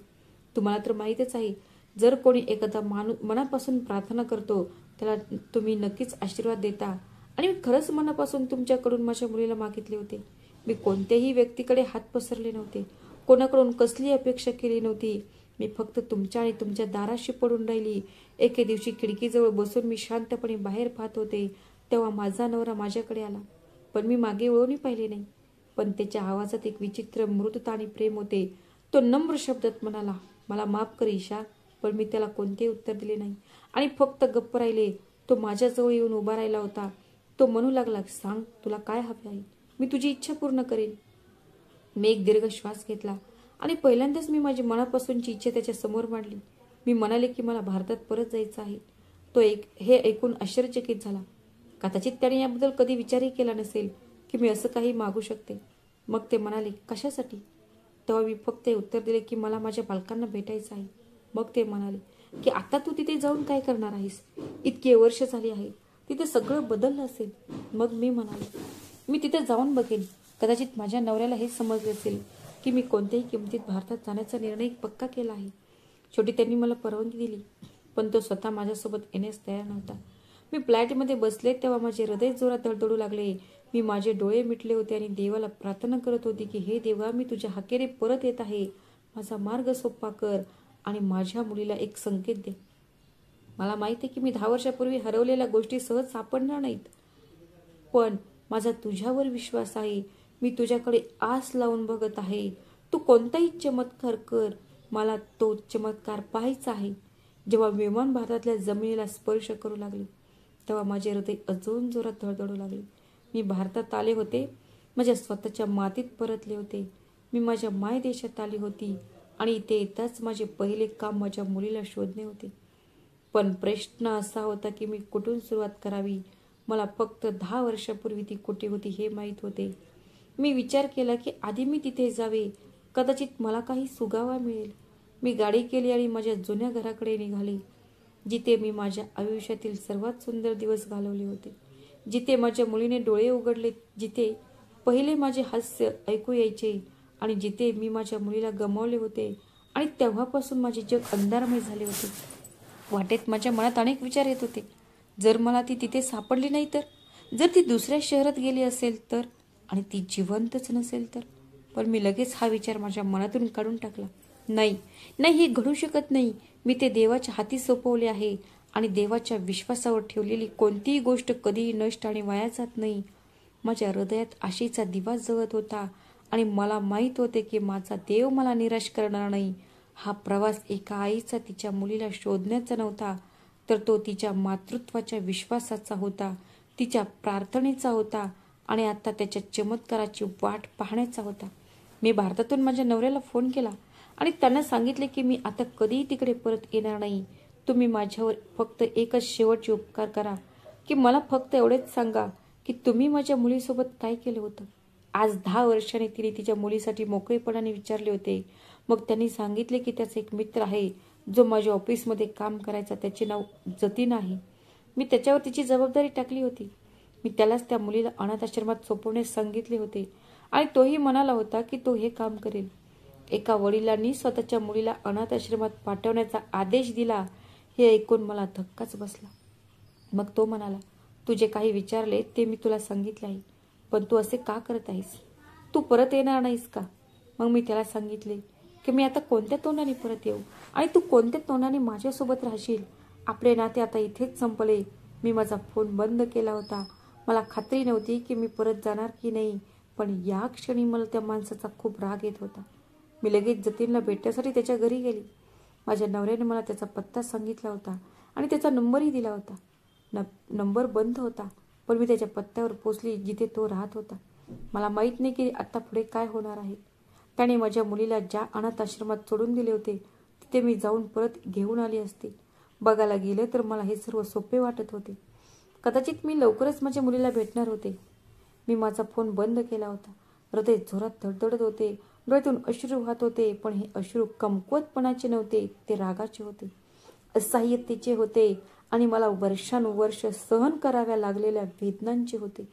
तुम्हाला तर माहीतच आहे, जर कोणी एखादा मनापासून प्रार्थना करतो त्याला तुम्ही नक्कीच आशीर्वाद देता आणि मी खरंच मनापासून तुमच्याकडून माझ्या मुलीला मागितले होते. मी कोणत्याही व्यक्तीकडे हात पसरले नव्हते, कोणाकडून कसली अपेक्षा केली नव्हती. मी फक्त तुमच्या आणि तुमच्या दाराशी पडून राहिली. एके दिवशी खिडकीजवळ बसून मी शांतपणे बाहेर पाहत होते, तेव्हा माझा नवरा माझ्याकडे आला. पण मी मागे वळूनही पाहिले नाही. पण त्याच्या आवाजात एक विचित्र मृदुता आणि प्रेम होते. तो नम्र शब्दात म्हणाला, मला माफ कर ईशा. पण मी त्याला कोणतेही उत्तर दिले नाही आणि फक्त गप्प राहिले. तो माझ्याजवळ येऊन उभा राहिला होता. तो म्हणू लागला, सांग, तुला काय हवे आहे? मी तुझी इच्छा पूर्ण करेन. मी एक दीर्घ श्वास घेतला आणि पहिल्यांदाच मी माझी मनापासूनची इच्छा त्याच्या समोर मांडली. मी म्हणाले की मला भारतात परत जायचं आहे. तो हे ऐकून आश्चर्यचकित झाला. कदाचित त्याने याबद्दल कधी विचारही केला नसेल की मी असं काही मागू शकते. मग ते म्हणाले, कशासाठी? तेव्हा मी फक्त हे उत्तर दिले की मला माझ्या बालकांना भेटायचं आहे. मग ते म्हणाले की आता तू तिथे जाऊन काय करणार आहेस? इतकी वर्ष झाली आहेत, तिथे सगळं बदललं असेल. मग मी म्हणाले, मी तिथे जाऊन बघेन. कदाचित माझ्या नवऱ्याला हे समजले असेल की मी कोणत्याही किमतीत भारतात जाण्याचा निर्णय पक्का केला आहे. शेवटी त्यांनी मला परवानगी दिली. पण तो स्वतः माझ्यासोबत येण्यास तयार नव्हता. मी फ्लॅटमध्ये बसले तेव्हा माझे हृदय जोरात धडधडू लागले. मी माझे डोळे मिटले होते आणि देवाला प्रार्थना करत होती की हे देवा, मी तुझ्या हाकेने परत येत आहे. माझा मार्ग सोपा कर आणि माझ्या मुलीला एक संकेत दे. मला माहिती आहे की मी 10 वर्षापूर्वी हरवलेल्या गोष्टी सहज सापडणार नाहीत, पण माझा तुझ्यावर विश्वास आहे. मी तुझ्याकडे आस लावून बघत आहे. तू कोणताही चमत्कार कर, मला तो चमत्कार पाहायचा आहे. जेव्हा विमान भारतातल्या जमिनीला स्पर्श करू लागले तेव्हा माझे हृदय अजून जोरात धडधडू लागले. मी भारतात आले होते, माझ्या स्वतःच्या मातीत परतले होते. मी माझ्या मायदेशात आली होती आणि इथे येताच माझे पहिले काम माझ्या मुलीला शोधणे होते. पण प्रश्न असा होता की मी कुठून सुरुवात करावी. मला फक्त 10 वर्षापूर्वी ती कुठे होती हे माहीत होते. मी विचार केला की आधी मी तिथे जावे, कदाचित मला काही सुगावा मिळेल. मी गाडी केली आणि माझ्या जुन्या घराकडे निघाले, जिथे मी माझ्या आयुष्यातील सर्वात सुंदर दिवस घालवले होते, जिथे माझ्या मुलीने डोळे उघडले, जिथे पहिले माझे हास्य ऐकू यायचे आणि जिथे मी माझ्या मुलीला गमावले होते. आणि तेव्हापासून माझे जग अंधारमय झाले होते. वाटेत माझ्या मनात अनेक विचार येत होते. जर मला ती तिथे सापडली नाही तर, जर ती दुसऱ्या शहरात गेली असेल तर, आणि ती जिवंतच नसेल तर. पण मी लगेच हा विचार माझ्या मनातून काढून टाकला. नाही नाही, हे घडू शकत नाही. मी ते देवाच्या हाती सोपवले आहे आणि देवाच्या विश्वासावर ठेवलेली कोणतीही गोष्ट कधीही नष्ट आणि वाया जात नाही. माझ्या हृदयात आशेचा दिवा जळत होता आणि मला माहीत होते की माझा देव मला निराश करणार नाही. हा प्रवास एका आईचा तिच्या मुलीला शोधण्याचा नव्हता, तर तो तिच्या मातृत्वाच्या विश्वासाचा होता, तिच्या प्रार्थनेचा होता आणि आता त्याच्या चमत्काराची वाट पाहण्याचा होता. मी भारतातून माझ्या नवऱ्याला फोन केला आणि त्यांना सांगितले की मी आता कधीही तिकडे परत येणार नाही. तुम्ही माझ्यावर फक्त एकच शेवटचे उपकार करा, की मला फक्त एवढेच सांगा की तुम्ही माझ्या मुलीसोबत काय केलं होतं. आज 10 वर्षांनी तिने तिच्या मुलीसाठी मोकळेपणाने विचारले होते. मग त्यांनी सांगितले की त्याचा एक मित्र आहे जो माझ्या ऑफिसमध्ये काम करायचा, त्याचे नाव जतीन आहे. मी त्याच्यावर तिची जबाबदारी टाकली होती. मी त्यालाच त्या मुलीला अनाथ आश्रमात सोपवण्यास सांगितले होते आणि तोही म्हणाला होता की तो हे काम करेल. एका वडिलांनी स्वतःच्या मुलीला अनाथ आश्रमात पाठवण्याचा आदेश दिला हे ऐकून मला धक्काच बसला. मग तो म्हणाला, तू जे काही विचारले ते मी तुला सांगितले आहे, पण तू असे का करत आहेस? तू परत येणार नाहीस का? मग मी त्याला सांगितले की मी आता कोणत्या तोंडाने परत येऊ आणि तू कोणत्या तोंडाने माझ्यासोबत राहशील? आपले नाते आता इथेच संपले. मी माझा फोन बंद केला होता. मला खात्री नव्हती की मी परत जाणार की नाही, पण या क्षणी मला त्या माणसाचा खूप राग येत होता. मी लगेच जतीनला भेटण्यासाठी त्याच्या घरी गेली. माझ्या नवऱ्याने मला त्याचा पत्ता सांगितला होता आणि त्याचा नंबरही दिला होता. नंबर बंद होता, पण मी त्याच्या पत्त्यावर पोचली जिथे तो राहत होता. मला माहीत नाही की आता पुढे काय होणार आहे. त्याने माझ्या मुलीला ज्या अनाथ आश्रमात सोडून दिले होते तिथे मी जाऊन परत घेऊन आली असते. बघायला गेलं तर मला हे सर्व सोपे वाटत होते. कदाचित मी लवकरच माझ्या मुलीला भेटणार होते. मी माझा फोन बंद केला होता. हृदय जोरात धडधडत होते, डोळ्यातून अश्रू वाहत होते, पण हे अश्रू कमकुवतपणाचे नव्हते, ते रागाचे होते, असहाय्यतेचे होते आणि मला वर्षानुवर्ष सहन कराव्या लागलेल्या वेदनांचे होते.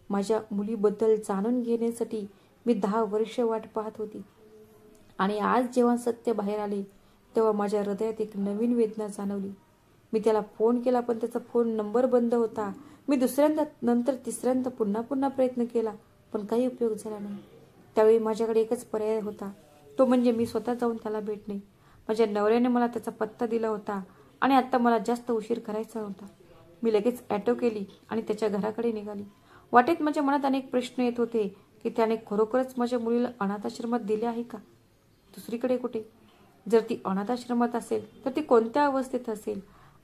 माझ्या मुलीबद्दल जाणून घेण्यासाठी मी 10 वर्ष वाट पाहत होती आणि आज जेव्हा सत्य बाहेर आले तेव्हा माझ्या हृदयात एक नवीन वेदना जाणवली. मी त्याला फोन केला, पण त्याचा फोन नंबर बंद होता. मी दुसऱ्यांदा, नंतर तिसऱ्यांदा पुन्हा प्रयत्न केला, पण काही उपयोग झाला नाही. त्यावेळी माझ्याकडे एकच पर्याय होता, तो म्हणजे मी स्वतः जाऊन त्याला भेटणे. माझ्या नवऱ्याने मला त्याचा पत्ता दिला होता आणि आता मला जास्त उशीर करायचा नव्हता. मी लगेच ॲटो केली आणि त्याच्या घराकडे निघाली. वाटेत माझ्या मनात अनेक प्रश्न येत होते की त्याने खरोखरच माझ्या मुलीला अनाथाश्रमात दिले आहे का? दुसरीकडे कुठे? जर ती अनाथाश्रमात असेल तर ती कोणत्या अवस्थेत असेल?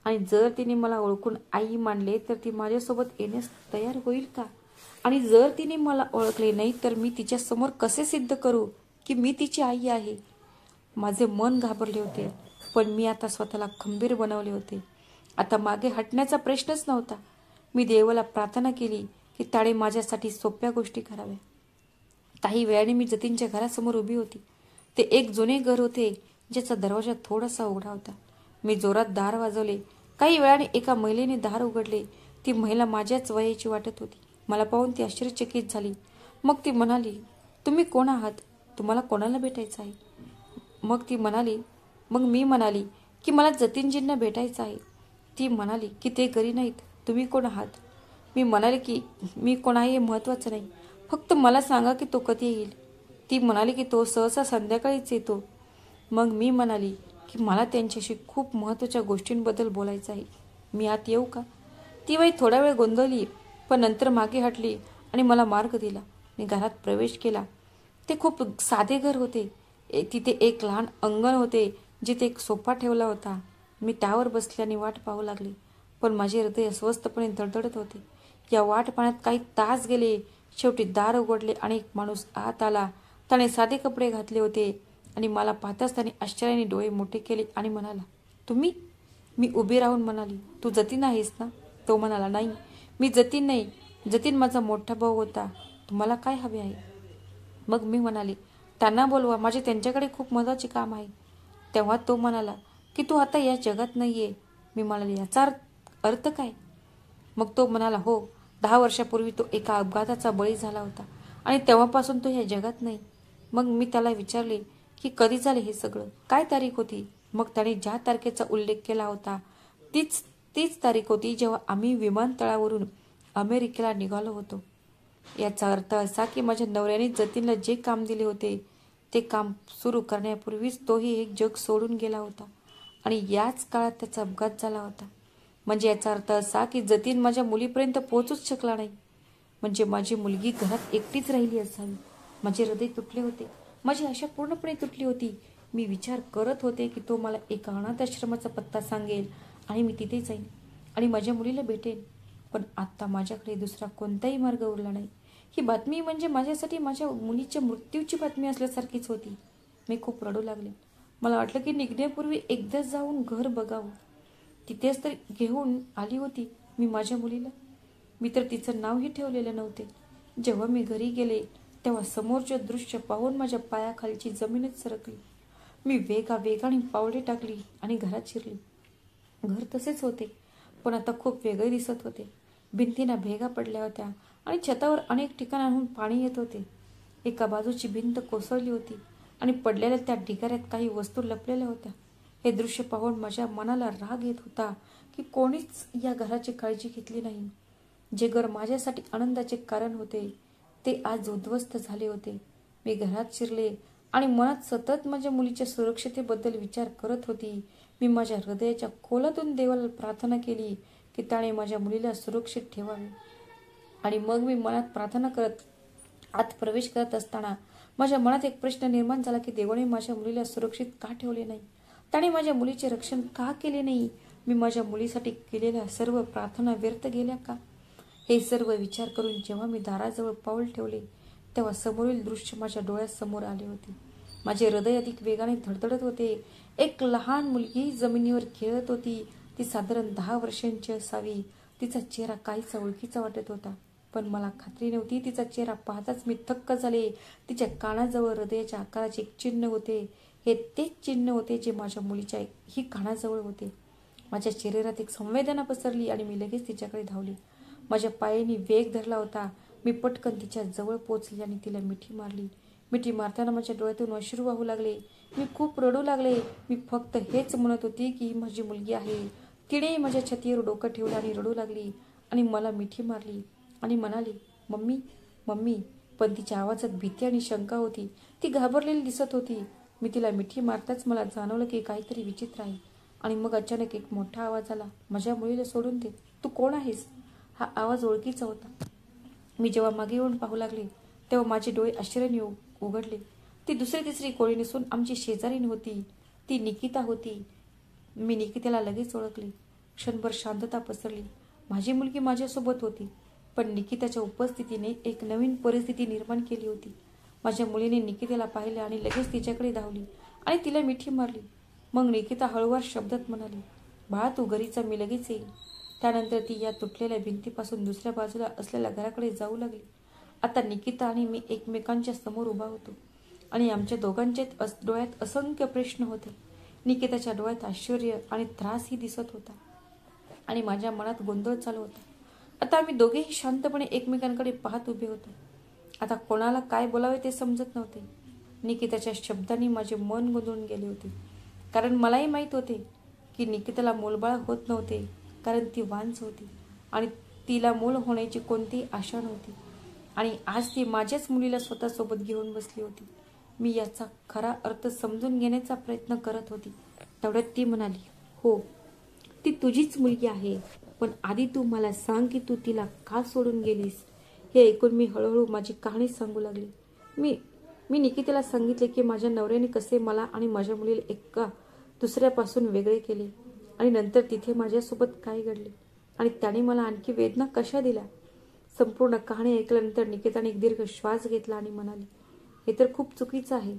आणि जर तिने मला ओळखून आई मानले तर ती माझ्यासोबत येण्यास तयार होईल का? आणि जर तिने मला ओळखले नाही तर मी तिच्यासमोर कसे सिद्ध करू की मी तिची आई आहे? माझे मन घाबरले होते, पण मी आता स्वतःला खंबीर बनवले होते. आता मागे हटण्याचा प्रश्नच नव्हता. मी देवाला प्रार्थना केली की त्याने माझ्यासाठी सोप्या गोष्टी कराव्या. काही वेळाने मी जतीनच्या घरासमोर उभी होती. ते एक जुने घर होते ज्याचा दरवाजा थोडासा उघडा होता. मी जोरात दार वाजवले. काही वेळाने एका महिलेने दार उघडले. ती महिला माझ्याच वयाची वाटत होती. मला पाहून ती आश्चर्यचकित झाली. मग ती म्हणाली, तुम्ही कोण आहात? तुम्हाला कोणाला भेटायचं आहे? मग मी म्हणाली की मला जतीनजींना भेटायचं आहे. ती म्हणाली की ते घरी नाहीत. तुम्ही कोण आहात? मी म्हणाले की मी कोण आहे हे महत्त्वाचं नाही, फक्त मला सांगा की तो कधी येईल. ती म्हणाली की तो सहसा संध्याकाळीच येतो. मग मी म्हणाली की मला त्यांच्याशी खूप महत्त्वाच्या गोष्टींबद्दल बोलायचं आहे. मी आत येऊ का? ती बाई थोडा वेळ गोंधळली, पण नंतर मागे हटली आणि मला मार्ग दिला. मी घरात प्रवेश केला. ते खूप साधे घर होते. तिथे एक लहान अंगण होते, जिथे एक सोफा ठेवला होता. मी त्यावर बसल्याने वाट पाहू लागले, पण माझे हृदय अस्वस्थपणे धडधडत होते. या वाट पाहण्यात काही तास गेले. शेवटी दार उघडले आणि एक माणूस आत आला. त्याने साधे कपडे घातले होते आणि मला पाहताच त्याने आश्चर्याने डोळे मोठे केले आणि म्हणाला, तुम्ही? मी उभी राहून म्हणाली, तू जतीन आहेस ना? तो म्हणाला, नाही, मी जतीन नाही. जतीन माझा मोठा भाऊ होता. तुम्हाला काय हवे आहे? मग मी म्हणाले, त्यांना बोलवा, माझे त्यांच्याकडे खूप महत्त्वाचे काम आहे. तेव्हा तो म्हणाला की तू आता या जगात नाहीये. मी म्हणाले, याचा अर्थ काय? मग तो म्हणाला, हो, 10 वर्षापूर्वी तो एका अपघाताचा बळी झाला होता आणि तेव्हापासून तो या जगात नाही. मग मी त्याला विचारले की कधी झाले हे सगळं, काय तारीख होती? मग त्याने ज्या तारखेचा उल्लेख केला होता तीच तीच तारीख होती जेव्हा आम्ही विमानतळावरून अमेरिकेला निघालो होतो. याचा अर्थ असा की माझ्या नवऱ्याने जतीनला जे काम दिले होते ते काम सुरू करण्यापूर्वीच तोही एक जग सोडून गेला होता आणि याच काळात त्याचा अपघात झाला होता. म्हणजे याचा अर्थ असा की जतीन माझ्या मुलीपर्यंत पोहोचूच शकला नाही. म्हणजे माझी मुलगी घरात एकटीच राहिली असावी. माझे हृदय तुटले होते. माझी आशा पूर्णपणे तुटली होती. मी विचार करत होते की तो मला एका अनाथ आश्रमाचा पत्ता सांगेल आणि मी तिथे जाईन आणि माझ्या मुलीला भेटेन. पण आता माझ्याकडे दुसरा कोणताही मार्ग उरला नाही. ही बातमी म्हणजे माझ्यासाठी माझ्या मुलीच्या मृत्यूची बातमी असल्यासारखीच होती. मी खूप रडू लागले. मला वाटलं की निघण्यापूर्वी एकदा जाऊन घर बघावं. तिथेच तर घेऊन आली होती मी माझ्या मुलीला. मी तर तिचं नावही ठेवलेलं नव्हते. जेव्हा मी घरी गेले तेव्हा समोरचे दृश्य पाहून माझ्या पायाखालची जमीनच सरकली. मी वेगाने पावले टाकली आणि घरात शिरली. घर तसेच होते, पण आता खूप वेगळे दिसत होते. भिंतींना भेगा पडल्या होत्या आणि छतावर अनेक ठिकाणांहून पाणी येत होते. एका बाजूची भिंत कोसळली होती आणि पडलेल्या त्या ढिगाऱ्यात काही वस्तू लपलेल्या होत्या. हे दृश्य पाहून माझ्या मनाला राग येत होता की कोणीच या घराची काळजी घेतली नाही. जे घर माझ्यासाठी आनंदाचे कारण होते ते आज उद्ध्वस्त झाले होते. मी घरात शिरले आणि मनात सतत माझ्या मुलीच्या सुरक्षितेबद्दल विचार करत होती. मी माझ्या हृदयाच्या खोलातून देवाला प्रार्थना केली की त्याने माझ्या मुलीला सुरक्षित ठेवावे. आणि मग मी मनात प्रार्थना करत आत प्रवेश करत असताना माझ्या मनात एक प्रश्न निर्माण झाला की देवाने माझ्या मुलीला सुरक्षित का ठेवले नाही? त्याने माझ्या मुलीचे रक्षण का केले नाही? मी माझ्या मुलीसाठी केलेल्या सर्व प्रार्थना व्यर्थ गेल्या का? हे सर्व विचार करून जेव्हा मी दाराजवळ पाऊल ठेवले तेव्हा समोरील दृश्य माझ्या डोळ्यासमोर आले होते. माझे हृदय अधिक वेगाने धडधडत होते. एक लहान मुलगी जमिनीवर खेळत होती. ती साधारण 10 वर्षांची असावी. तिचा चेहरा काहीसा ओळखीचा वाटत होता, पण मला खात्री नव्हती. तिचा चेहरा पाहताच मी थक्क झाले. तिच्या कानाजवळ हृदयाच्या आकाराचे एक चिन्ह होते. हे तेच चिन्ह होते जे माझ्या मुलीच्या ही कानाजवळ होते. माझ्या शरीरात एक संवेदना पसरली आणि मी लगेच तिच्याकडे धावली. माझ्या पायाने वेग धरला होता. मी पटकन तिच्या जवळ पोचले आणि तिला मिठी मारली. मिठी मारताना माझ्या डोळ्यातून अश्रू वाहू लागले. मी खूप रडू लागले. मी फक्त हेच म्हणत होती की ही माझी मुलगी आहे. तिने माझ्या छातीवर डोकं ठेवलं आणि रडू लागली आणि मला मिठी मारली आणि म्हणाली, मम्मी, मम्मी. पण तिच्या आवाजात भीती आणि शंका होती. ती घाबरलेली दिसत होती. मी तिला मिठी मारताच मला जाणवलं की काहीतरी विचित्र आहे. आणि मग अचानक एक मोठा आवाज आला, माझ्या मुलीला सोडून दे, तू कोण आहेस? हा आवाज ओळखीचा होता. मी जेव्हा मागे येऊन पाहू लागले तेव्हा माझे डोळे आश्चर्याने उघडले. ती दुसरी तिसरी कोळी नसून आमची शेजारी नव्हती, ती निकिता होती. मी निकिताला लगेच ओळखले. क्षणभर शांतता पसरली. माझी मुलगी माझ्यासोबत होती, पण निकिताच्या उपस्थितीने एक नवीन परिस्थिती निर्माण केली होती. माझ्या मुलीने निकिताला पाहिले आणि लगेच तिच्याकडे धावली आणि तिला मिठी मारली. मग निकिता हळूवार शब्दात म्हणाली, बाळा, तू घरी जा, मी लगेच येईल. त्यानंतर ती या तुटलेल्या भिंतीपासून दुसऱ्या बाजूला असलेल्या घराकडे जाऊ लागली. आता निकिता आणि मी एकमेकांच्या समोर उभा होतो आणि आमच्या दोघांच्या डोळ्यात असंख्य प्रश्न होते. निकिताच्या डोळ्यात आश्चर्य आणि त्रासही दिसत होता आणि माझ्या मनात गोंधळ चालू होता. आता आम्ही दोघेही शांतपणे एकमेकांकडे पाहत उभे होतो. आता कोणाला काय बोलावे ते समजत नव्हते. निकिताच्या शब्दांनी माझे मन गोंधळून गेले होते, कारण मलाही माहीत होते की निकिताला मूलबाळ होत नव्हते, कारण ती वांझ होती आणि तिला मूल होण्याची कोणतीही आशा नव्हती. आणि आज ती माझ्याच मुलीला स्वतःसोबत घेऊन बसली होती. मी याचा खरा अर्थ समजून घेण्याचा प्रयत्न करत होती. तेवढ्यात ती म्हणाली, हो, ती तुझीच मुलगी आहे, पण आधी तू मला सांग की तू तिला का सोडून गेलीस. हे ऐकून मी हळूहळू माझी कहाणी सांगू लागली. मी निकिताला सांगितले की माझ्या नवऱ्याने कसे मला आणि माझ्या मुलीला एका दुसऱ्यापासून वेगळे केले आणि नंतर तिथे माझ्यासोबत काय घडले आणि त्याने मला आणखी वेदना कशा दिल्या. संपूर्ण कहाणी ऐकल्यानंतर निकिताने एक दीर्घ श्वास घेतला आणि म्हणाली, हे तर खूप चुकीचं आहे.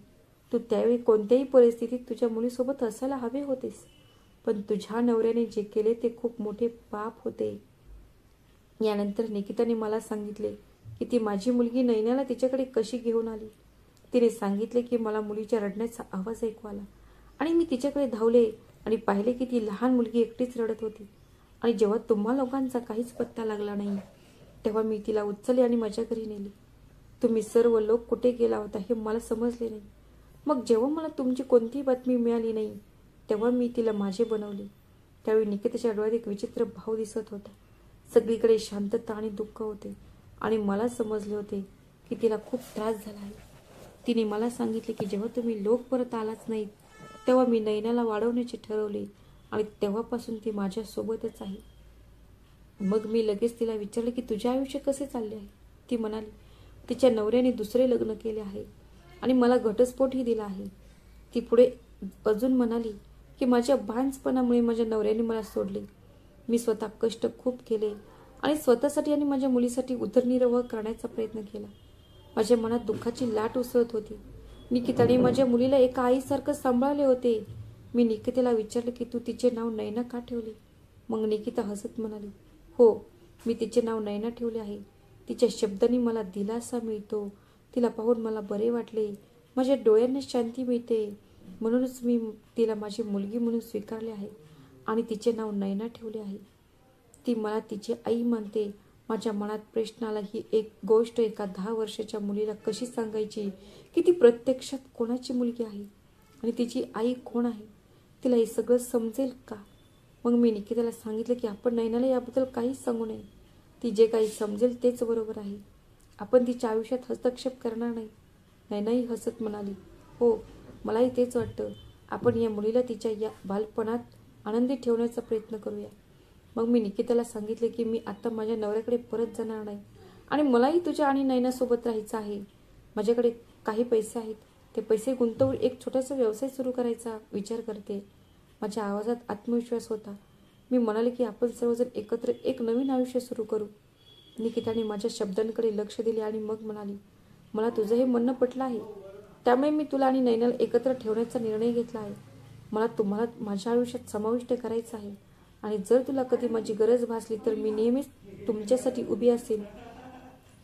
तू त्यावेळी कोणत्याही परिस्थितीत तुझ्या मुलीसोबत असायला हवे होतेस, पण तुझ्या नवऱ्याने जे केले ते खूप मोठे पाप होते. यानंतर निकिताने मला सांगितले की ती माझी मुलगी नैनाला तिच्याकडे कशी घेऊन आली. तिने सांगितले की मला मुलीच्या रडण्याचा आवाज ऐकू आला आणि मी तिच्याकडे धावले आणि पाहिले की ती लहान मुलगी एकटीच रडत होती. आणि जेव्हा तुम्हा लोकांचा काहीच पत्ता लागला नाही, तेव्हा मी तिला उचलले आणि माझ्या घरी नेली. तुम्ही सर्व लोक कुठे गेला होता हे मला समजले नाही. मग जेव्हा मला तुमची कोणतीही बातमी मिळाली नाही, तेव्हा मी तिला माझे बनवले. त्यावेळी निकिताच्या डोळ्यात एक विचित्र भाव दिसत होता. सगळीकडे शांतता आणि दुःख होते आणि मला समजले होते की तिला खूप त्रास झाला आहे. तिने मला सांगितले की जेव्हा तुम्ही लोक परत आलाच नाहीत, तेव्हा मी नैनाला वाढवण्याचे ठरवले आणि तेव्हापासून ती माझ्या सोबतच आहे. मग मी लगेच तिला विचारले की तुझे आयुष्य कसे चालले आहे. ती म्हणाली, तिच्या नवऱ्याने दुसरे लग्न केले आहे आणि मला घटस्फोटही दिला आहे. ती पुढे अजून म्हणाली की माझ्या बांझपणामुळे माझ्या नवऱ्याने मला सोडले. मी स्वतः कष्ट खूप केले आणि स्वतःसाठी आणि माझ्या मुलीसाठी उदरनिर्वाह करण्याचा प्रयत्न केला. माझ्या मनात दुःखाची लाट उसळत होती. निकिताने माझ्या मुलीला एका आईसारखं सांभाळले होते. मी निकिताला विचारले की तू तिचे नाव नैना का ठेवले. मग निकिता हसत म्हणाली, हो, मी तिचे नाव नैना ठेवले आहे. तिच्या शब्दांनी मला दिलासा मिळतो. तिला पाहून मला बरे वाटले. माझ्या डोळ्यांना शांती मिळते. म्हणूनच मी तिला माझी मुलगी म्हणून स्वीकारले आहे आणि तिचे नाव नैना ठेवले आहे. ती मला तिची आई मानते. माझ्या मनात प्रश्न आला, ही एक गोष्ट एका 10 वर्षाच्या मुलीला कशी सांगायची की ती प्रत्यक्षात कोणाची मुलगी आहे आणि तिची आई कोण आहे. तिला हे सगळं समजेल का. मग मी निकिताला सांगितलं की आपण नैनाला याबद्दल काहीच सांगू नये. ती जे काही समजेल तेच बरोबर आहे. आपण तिच्या आयुष्यात हस्तक्षेप करणार नाही. नैनाही हसत म्हणाली, हो, मलाही तेच वाटतं. आपण या मुलीला तिच्या या बालपणात आनंदी ठेवण्याचा प्रयत्न करूया. मग मी निकिताला सांगितले की मी आता माझ्या नवऱ्याकडे परत जाणार नाही आणि मलाही तुझ्या आणि नैनासोबत राहायचं आहे. माझ्याकडे काही पैसे आहेत. ते पैसे गुंतवून एक छोटासा व्यवसाय सुरू करायचा विचार करते. माझ्या आवाजात आत्मविश्वास होता. मी म्हणाले की आपण सर्वजण एकत्र एक नवीन आयुष्य सुरू करू. निकिताने माझ्या शब्दांकडे लक्ष दिले आणि मग म्हणाली, मला तुझं हे म्हणणं पटलं आहे. त्यामुळे मी तुला आणि नैनाला एकत्र ठेवण्याचा निर्णय घेतला आहे. मला तुम्हाला माझ्या आयुष्यात समाविष्ट करायचं आहे आणि जर तुला कधी माझी गरज भासली तर मी नेहमीच तुमच्यासाठी उभी असेल.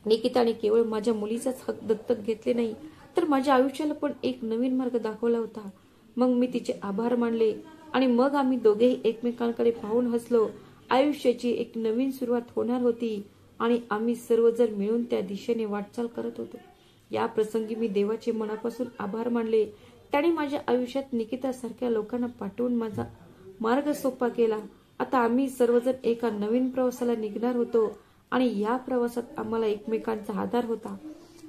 निकिताने केवळ माझ्या मुलीचाच हक दत्तक घेतले नाही, तर माझ्या आयुष्याला पण एक नवीन मार्ग दाखवला होता. मग मी तिचे आभार मानले आणि मग आम्ही दोघेही एकमेकांकडे पाहून हसलो. आयुष्याची एक नवीन सुरुवात होणार होती आणि आम्ही सर्वजण मिळून त्या दिशेने वाटचाल करत होतो. या प्रसंगी मी देवाचे मनापासून आभार मानले. त्याने माझ्या आयुष्यात निकितासारख्या लोकांना पाठवून माझा मार्ग सोपा केला. आता आम्ही सर्वजण एका नवीन प्रवासाला निघणार होतो आणि या प्रवासात आम्हाला एकमेकांचा आधार होता.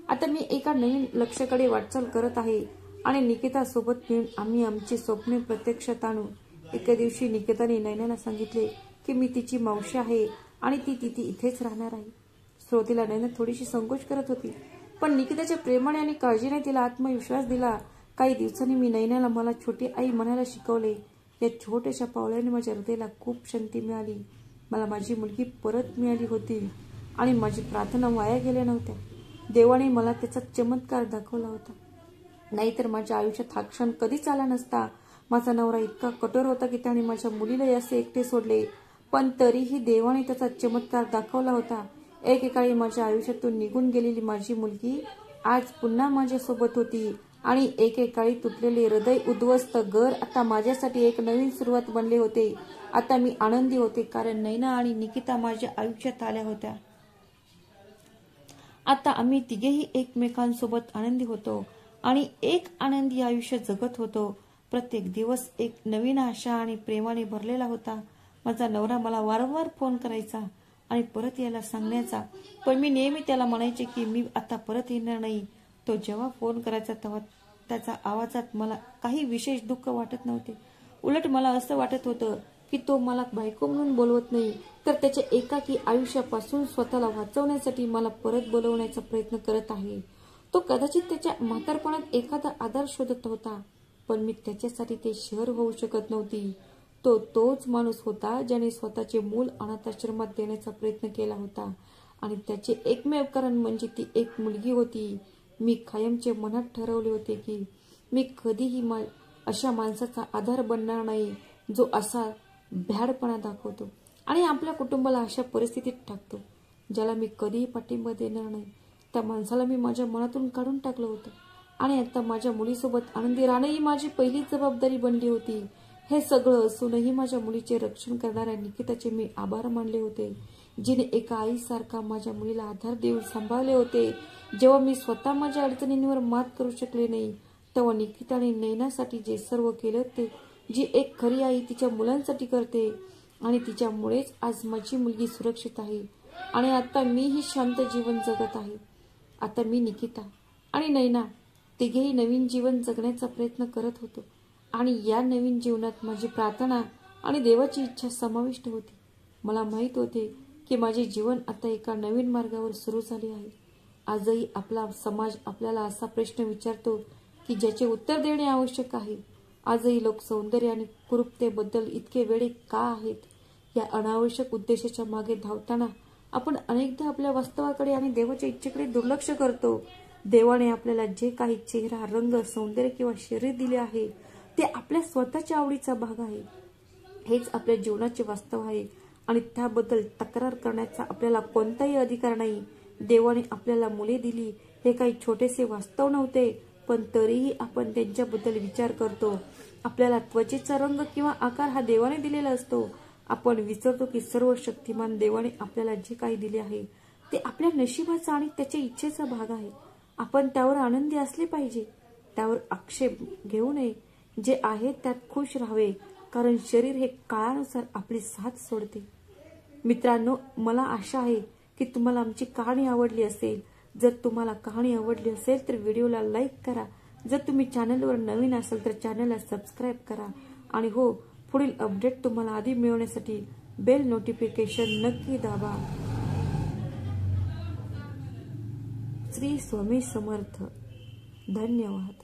आता मी एका नवीन लक्ष्याकडे वाटचाल करत आहे आणि निकिता सोबत मिळून आम्ही आमची स्वप्ने प्रत्यक्षात आणू. एके दिवशी निकिताने नैनाला सांगितले की मी तिची मावशी आहे आणि ती इथेच राहणार आहे. सुरुवातीला नैना थोडीशी संकोच करत होती, पण निकिताच्या प्रेमाने आणि काळजीने तिला आत्मविश्वास दिला. काही दिवसांनी मी नैनाला मला छोटी आई म्हणायला शिकवले. या छोट्याशा पावलाने माझ्या हृदयाला खूप शांती मिळाली. मला माझी मुलगी परत मिळाली होती आणि माझी प्रार्थना वाया गेल्या नव्हत्या. देवाने मला त्याचा चमत्कार दाखवला होता. नाहीतर माझ्या आयुष्यात हा क्षण कधीच आला नसता. माझा नवरा इतका कठोर होता की त्याने माझ्या मुलीला असे एकटे सोडले, पण तरीही देवाने त्याचा चमत्कार दाखवला होता. एकेकाळी माझ्या आयुष्यातून निघून गेलेली माझी मुलगी आज पुन्हा माझ्यासोबत होती आणि एकेकाळी तुटलेले हृदय, उद्ध्वस्त घर आता माझ्यासाठी एक नवीन सुरुवात बनले होते. आता मी आनंदी होते कारण नैना आणि निकिता माझ्या आयुष्यात आल्या होत्या. आता आम्ही तिघेही एकमेकांसोबत आनंदी होतो आणि एक आनंदी आयुष्य जगत होतो. प्रत्येक दिवस एक नवीन आशा आणि प्रेमाने भरलेला होता. माझा नवरा मला वारंवार फोन करायचा आणि परत यायला सांगण्याचा, पण मी नेहमी त्याला म्हणायचे की मी आता परत येणार नाही. तो जेव्हा फोन करायचा तेव्हा त्याच्या आवाजात मला काही विशेष दुःख वाटत नव्हते. उलट मला असं वाटत होतं की तो मला बायको म्हणून बोलवत नाही, तर त्याच्या एकाकी आयुष्यापासून स्वतःला वाचवण्यासाठी मला परत बोलवण्याचा प्रयत्न करत आहे. तो कदाचित त्याच्या म्हातारपणात एखादा आधार शोधत होता, पण मी त्याच्यासाठी ते शहर होऊ शकत नव्हती. तो तोच माणूस होता ज्याने स्वतःचे मूल अनाथाश्रमात देण्याचा प्रयत्न केला होता, आणि त्याचे एकमेव कारण म्हणजे ती एक मुलगी होती. मी कायमचे मनात ठरवले होते की मी कधीही अशा माणसाचा आधार बनणार नाही जो असा भ्याडपणा दाखवतो आणि आपल्या कुटुंबाला अशा परिस्थितीत टाकतो. ज्याला मी कधीही पाठिंबा देणार नाही, त्या माणसाला मी माझ्या मनातून काढून टाकलं होतं. आणि आता माझ्या मुलीसोबत आनंदी राहणं ही माझी पहिली जबाबदारी बनली होती. हे सगळं असूनही माझ्या मुलीचे रक्षण करणाऱ्या निकिताचे मी आभार मानले होते, जिने एका आईसारखा माझ्या मुलीला आधार देऊन सांभाळले होते. जेव्हा मी स्वतः माझ्या अडचणींवर मात करू शकले नाही, तेव्हा निकिताने नैनासाठी जे सर्व केलं ते जी एक खरी आई तिच्या मुलांसाठी करते, आणि तिच्यामुळेच आज माझी मुलगी सुरक्षित आहे आणि आता मीही शांत जीवन जगत आहे. आता मी, निकिता आणि नैना तिघेही नवीन जीवन जगण्याचा प्रयत्न करत होतो, आणि या नवीन जीवनात माझी प्रार्थना आणि देवाची इच्छा समाविष्ट होती. मला माहित होते की माझे जीवन आता एका नवीन मार्गावर सुरू झाले आहे. आजही आपला समाज आपल्याला असा प्रश्न विचारतो की ज्याचे उत्तर देणे आवश्यक आहे. आजही लोक सौंदर्य आणि कुरूपतेबद्दल इतके वेडे का आहेत? या अनावश्यक उद्देशाच्या मागे धावताना आपण अनेकदा आपल्या वास्तवाकडे आणि देवाच्या इच्छेकडे दुर्लक्ष करतो. देवाने आपल्याला जे काही चेहरा, रंग, सौंदर्य किंवा शरीर दिले आहे ते आपल्या स्वतःच्या आवडीचा भाग आहे. हेच आपल्या जीवनाचे वास्तव आहे आणि त्याबद्दल तक्रार करण्याचा आपल्याला कोणताही अधिकार नाही. देवाने आपल्याला मुले दिली हे काही छोटेसे वास्तव नव्हते, पण तरीही आपण त्यांच्याबद्दल विचार करतो. आपल्याला त्वचेचा रंग किंवा आकार हा देवाने दिलेला असतो. आपण विसरतो की सर्व शक्तिमान देवाने आपल्याला जे काही दिले आहे ते आपल्या नशिबाचा आणि त्याच्या इच्छेचा भाग आहे. आपण त्यावर आनंदी असले पाहिजे, त्यावर आक्षेप घेऊ नये. जे आहे त्यात खुश राहावे, कारण शरीर हे काळानुसार आपली साथ सोडते. मित्रांनो, मला आशा आहे की तुम्हाला आमची कहाणी आवडली असेल. जर तुम्हाला कहाणी आवडली असेल तर व्हिडिओला लाईक करा. जर तुम्ही चॅनलवर नवीन असाल तर चॅनलला सबस्क्राईब करा. आणि हो, पुढील अपडेट तुम्हाला आधी मिळवण्यासाठी बेल नोटिफिकेशन नक्की दाबा. श्री स्वामी समर्थ. धन्यवाद.